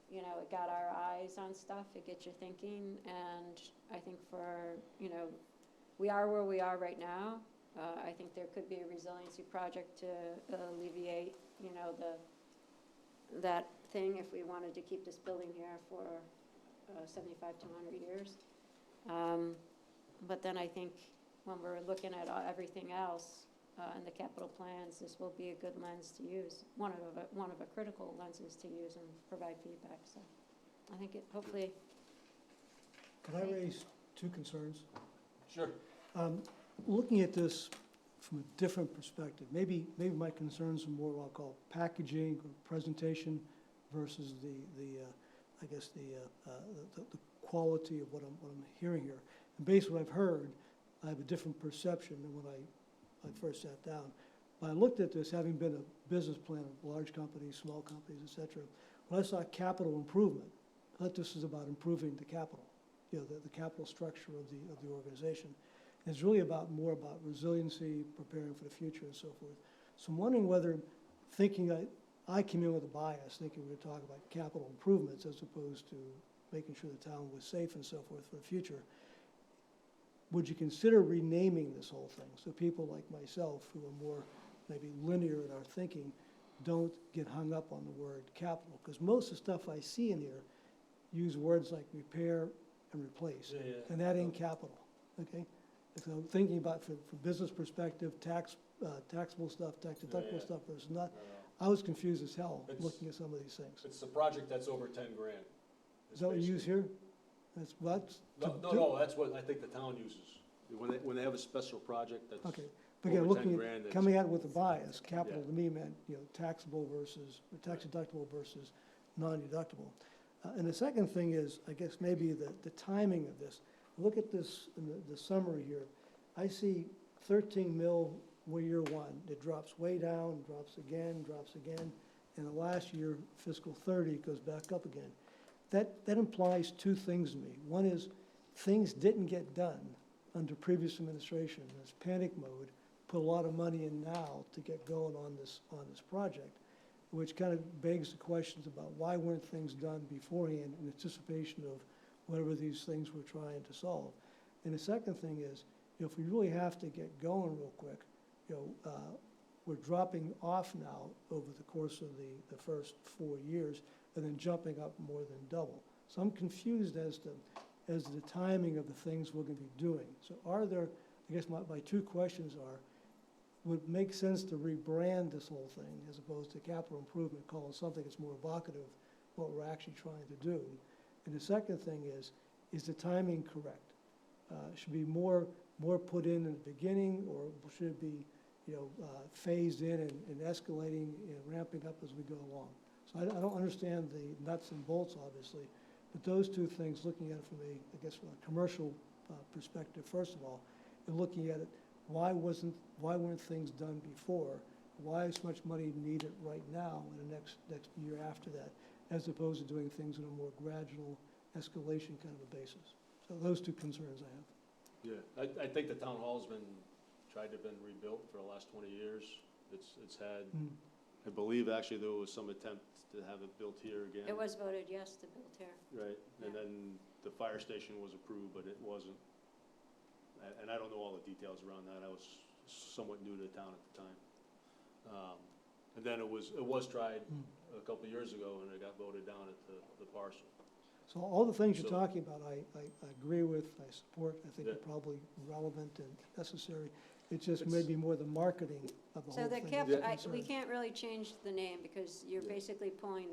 you know, it got our eyes on stuff, it gets you thinking, and I think for, you know, we are where we are right now. I think there could be a resiliency project to alleviate, you know, that thing if we wanted to keep this building here for 75 to 100 years. But then I think when we're looking at everything else and the capital plans, this will be a good lens to use, one of a critical lenses to use and provide feedback, so I think it, hopefully, Can I raise two concerns? Sure. Looking at this from a different perspective, maybe my concerns are more what I'll call packaging or presentation versus I guess the quality of what I'm hearing here. And based on what I've heard, I have a different perception than when I first sat down. But I looked at this, having been a business planner, large companies, small companies, et cetera. When I saw capital improvement, I thought this was about improving the capital, you know, the capital structure of the organization. And it's really more about resiliency, preparing for the future and so forth. So I'm wondering whether I came in with a bias, thinking we were talking about capital improvements as opposed to making sure the town was safe and so forth for the future. Would you consider renaming this whole thing so people like myself, who are more maybe linear in our thinking, don't get hung up on the word capital? Because most of the stuff I see in here use words like repair and replace, Yeah, yeah. and that ain't capital, okay? So thinking about from business perspective, taxable stuff, tax deductible Yeah. stuff versus not, I was confused as hell It's- looking at some of these things. It's the project that's over 10 grand. Is that what you use here? That's what? No, that's what I think the town uses. When they have a special project that's Okay, but again, over 10 looking grand, at, it's- coming at it with a bias, capital Yeah. to me meant, you know, taxable versus, or tax deductible versus non-deductible. And the second thing is, I guess maybe the timing of this. Look at this, in the summary here. I see 13 mil year one, it drops way down, drops again, and the last year, fiscal 30, goes back up again. That implies two things to me. One is, things didn't get done under previous administration. This panic mode, put a lot of money in now to get going on this project, which kind of begs the questions about why weren't things done beforehand in anticipation of whatever these things we're trying to solve. And the second thing is, you know, if we really have to get going real quick, you know, we're dropping off now over the course of the first 4 years, and then jumping up more than double. So I'm confused as to the timing of the things we're gonna be doing. So are there, I guess my two questions are, would it make sense to rebrand this whole thing as opposed to capital improvement, call it something that's more evocative of what we're actually trying to do? And the second thing is the timing correct? Should be more put in the beginning, or should it be, you know, phased in and escalating and ramping up as we go along? So I don't understand the nuts and bolts, obviously, but those two things, looking at it from from a commercial perspective, first of all, and looking at it, why weren't things done before? Why is so much money needed right now and the next year after that, as opposed to doing things on a more gradual escalation kind of a basis? So those two concerns I have. Yeah, I think the town hall's tried to been rebuilt for the last 20 years. It's had, I believe actually there was some attempt to have it built here again. it was voted yes to build here. Right, and then the fire station was approved, but it wasn't. And I don't know all the details around that. I was somewhat new to the town at the time. And then it was tried a couple of years ago, and it got voted down at the parcel. So all the things you're So- talking about, I agree with, I support, I think Yeah. are probably relevant and necessary. It's just It's- maybe more the marketing of the So whole the thing. cap, is the we concern. can't really change the name because you're Yeah. basically pulling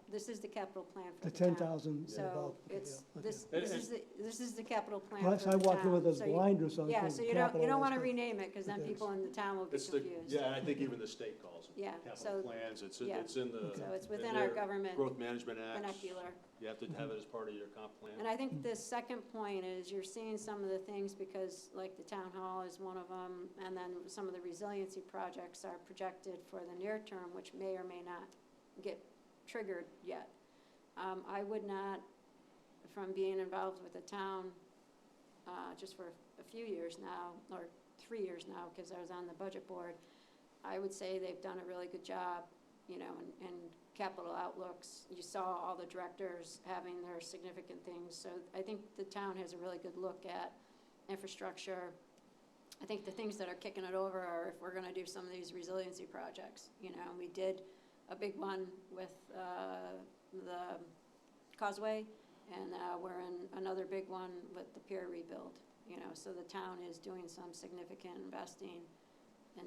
this is the capital plan for The the town. 10,000 and So above. Okay, it's, yeah, okay. this is the capital plan Plus, for I the walked in with town. those So you- blinders on. Yeah, thinking so you don't capital wanna is- rename it, cause then Okay. people in the town will be It's the, confused. yeah, and I think even the state calls it. Yeah, Capital so- plans, it's, yeah. it's in the. So it's in within our their government Growth Management Acts. vernacular. You have to have it as part of your comp plan. And I think the second point is you're seeing some of the things because like the town hall is one of them, and then some of the resiliency projects are projected for the near term, which may or may not get triggered yet. I would not, from being involved with the town, just for a few years now, or 3 years now, because I was on the budget board, I would say they've done a really good job, you know, in capital outlooks. You saw all the directors having their significant things, so I think the town has a really good look at infrastructure. I think the things that are kicking it over are if we're gonna do some of these resiliency projects, you know, we did a big one with, the causeway, and, we're in another big one with the pier rebuild, you know, so the town is doing some significant investing in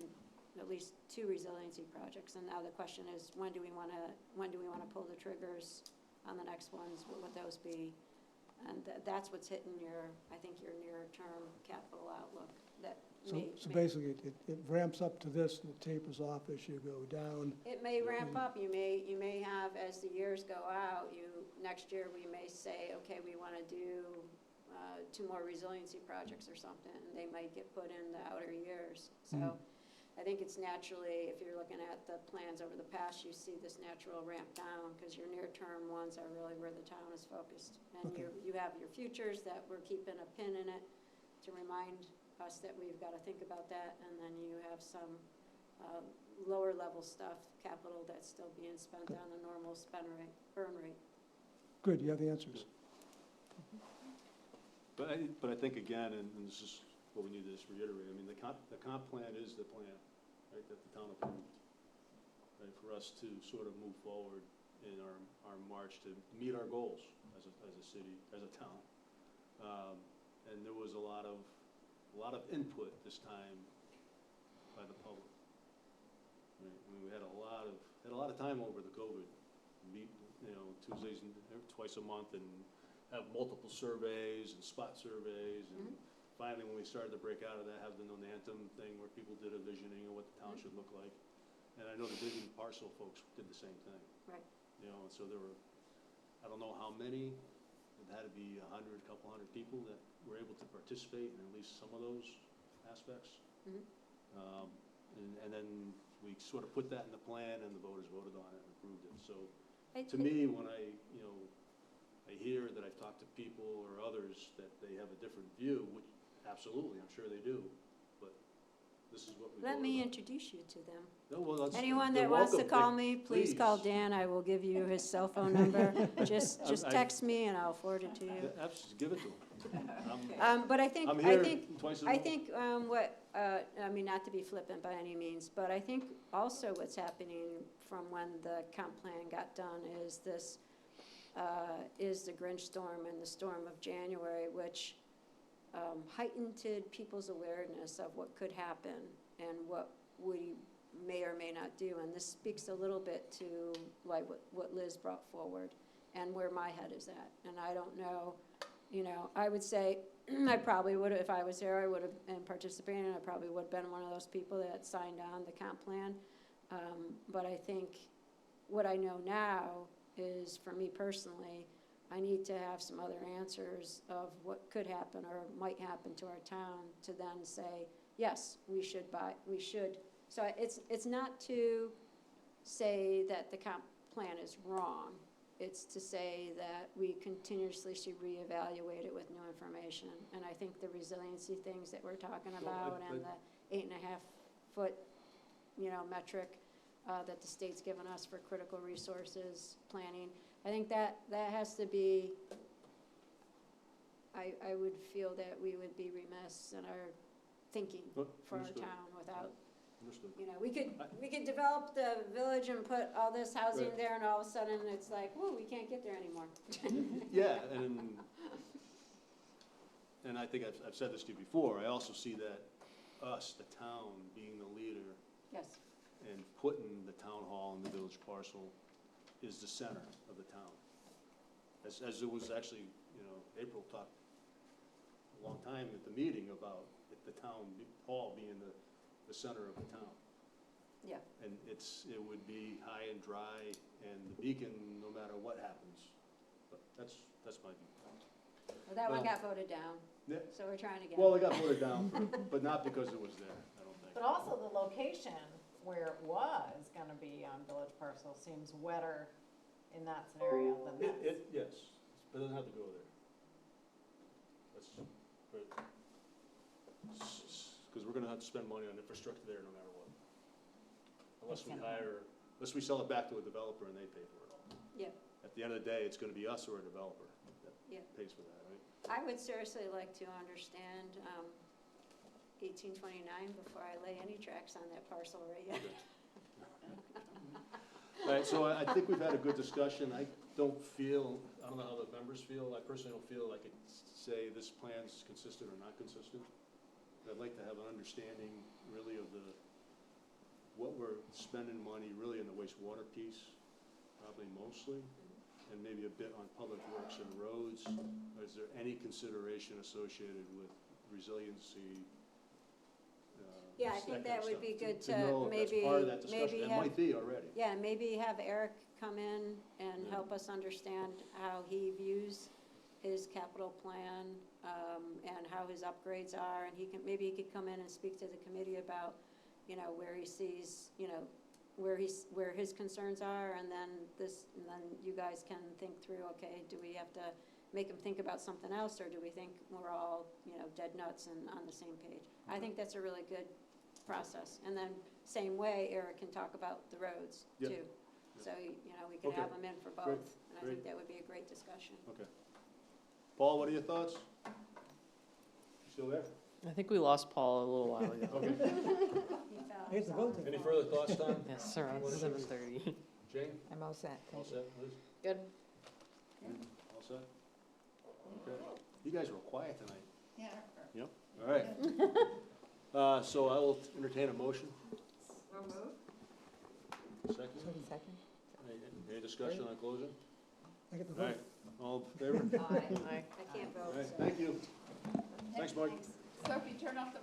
at least 2 resiliency projects, and now the question is, when do we wanna pull the triggers on the next ones, what would those be? And that's what's hitting I think your near-term capital outlook, that So basically, it ramps up to this and it tapers off as you go down. It may ramp up, you may have, as the years go out, next year, we may say, okay, we wanna do, 2 more resiliency projects or something, and they might get put in the outer years, so. Mhm. I think it's naturally, if you're looking at the plans over the past, you see this natural ramp down, because your near-term ones are really where the town is focused. And Okay. you have your futures that we're keeping a pin in it to remind us that we've got to think about that, and then you have some lower level stuff, capital that's still being spent on the normal burn rate. Good, you have the answers. But I think again, and this is what we need to just reiterate, I mean, the comp plan is the plan, right, that the town approved, right, for us to sort of move forward in our march to meet our goals as a city, as a town. And there was a lot of input this time by the public. Right? I mean, we had a lot of time over the COVID, meet, you know, Tuesdays and twice a month, and have multiple surveys and spot surveys, and finally, when we started to break out of that, have the Nonantum thing where people did a visioning of what the town should look like. And I know the Vision Parcel folks did the same thing. Right. You know, and so there were, I don't know how many, it had to be 100, a couple hundred people that were able to participate in at least some of those aspects. Mhm. And then we sort of put that in the plan, and the voters voted on it and approved it. So I to me, when I hear that I've talked to people or others that they have a different view, which absolutely, I'm sure they do, but this is what we Let voted me on. introduce you to them. No, well, that's- Anyone they're that wants to welcome. call me, please call please. Dan, I will give you his cell phone number. Just I- text me and I'll forward it to you. Yeah, absolutely, give it to them. But I think, I'm I here think, twice a I month. think I mean, not to be flippant by any means, but I think also what's happening from when the comp plan got done is this, is the Grinch storm and the storm of January, which heightened people's awareness of what could happen and what we may or may not do. And this speaks a little bit to like what Liz brought forward and where my head is at. And I don't know, you know, I would say, I probably would have, if I was there, I would have been participating, I probably would have been one of those people that signed on the comp plan. But I think what I know now is, for me personally, I need to have some other answers of what could happen or might happen to our town to then say, yes, we should. So it's not to say that the comp plan is wrong. It's to say that we continuously should reevaluate it with new information. And I think the resiliency things that we're talking about and the 8.5 foot, metric that the state's given us for critical resources planning, I think that has to be, I would feel that we would be remiss in our thinking But for our understood. town without, Understood. we could develop the village and put all this housing Right. there, and all of a sudden it's like, whoa, we can't get there anymore. Yeah, and I think I've said this to you before, I also see that us, the town, being the leader Yes. and putting the town hall and the village parcel is the center of the town. As it was actually, you know, April talked a long time at the meeting about the town hall being the center of the town. Yeah. And it would be high and dry and the beacon, no matter what happens. But that's my view. Well, that one Well, got voted down, Yeah, so we're trying to get. well, it got voted down, but not because it was there, I don't think. But also the location where it was gonna be on village parcel seems wetter in that scenario than this. Yes, but it doesn't have to go there. That's, because we're gonna have to spend money on infrastructure there no matter what. Unless we sell it back to a developer and they pay for it all. Yep. At the end of the day, it's gonna be us or a developer that Yep. pays for that, right? I would seriously like to understand 1829 before I lay any tracks on that parcel right yet. All right, so I think we've had a good discussion. I don't know how the members feel. I personally don't feel I could say this plan's consistent or not consistent. I'd like to have an understanding really of what we're spending money really in the wastewater piece, probably mostly, and maybe a bit on public works and roads. Is there any consideration associated with resiliency? Yeah, I think that would be good to know if that's maybe, part of that discussion. maybe It have, might be already. yeah, maybe have Eric come in and Yeah. help us understand how he views his capital plan, and how his upgrades are, and maybe he could come in and speak to the committee about, you know, where he sees, you know, where his concerns are, and then you guys can think through, okay, do we have to make him think about something else, or do we think we're all, you know, dead nuts and on the same page? I think that's a really good process, and then same way, Eric can talk about the roads Yep. too. Yep. So, you know, we could Okay. have him in for both, Great. and I Great. think that would be a great discussion. Okay. Paul, what are your thoughts? You still there? I think we lost Paul a little while ago. Okay. He fell. I hate to vote Any further thoughts, Tom? Yes, around 7:30. Jane? I'm all set, All thank you. set, Liz? Good. All set? Okay. You guys were quiet tonight. Yeah. All right. So I will entertain a motion. So moved. Second? Second? Any discussion on closing? I get the All vote. right. All in favor? Aye. Aye. I can't All vote, right, so. thank you. Thanks, Mike. So if you turn off the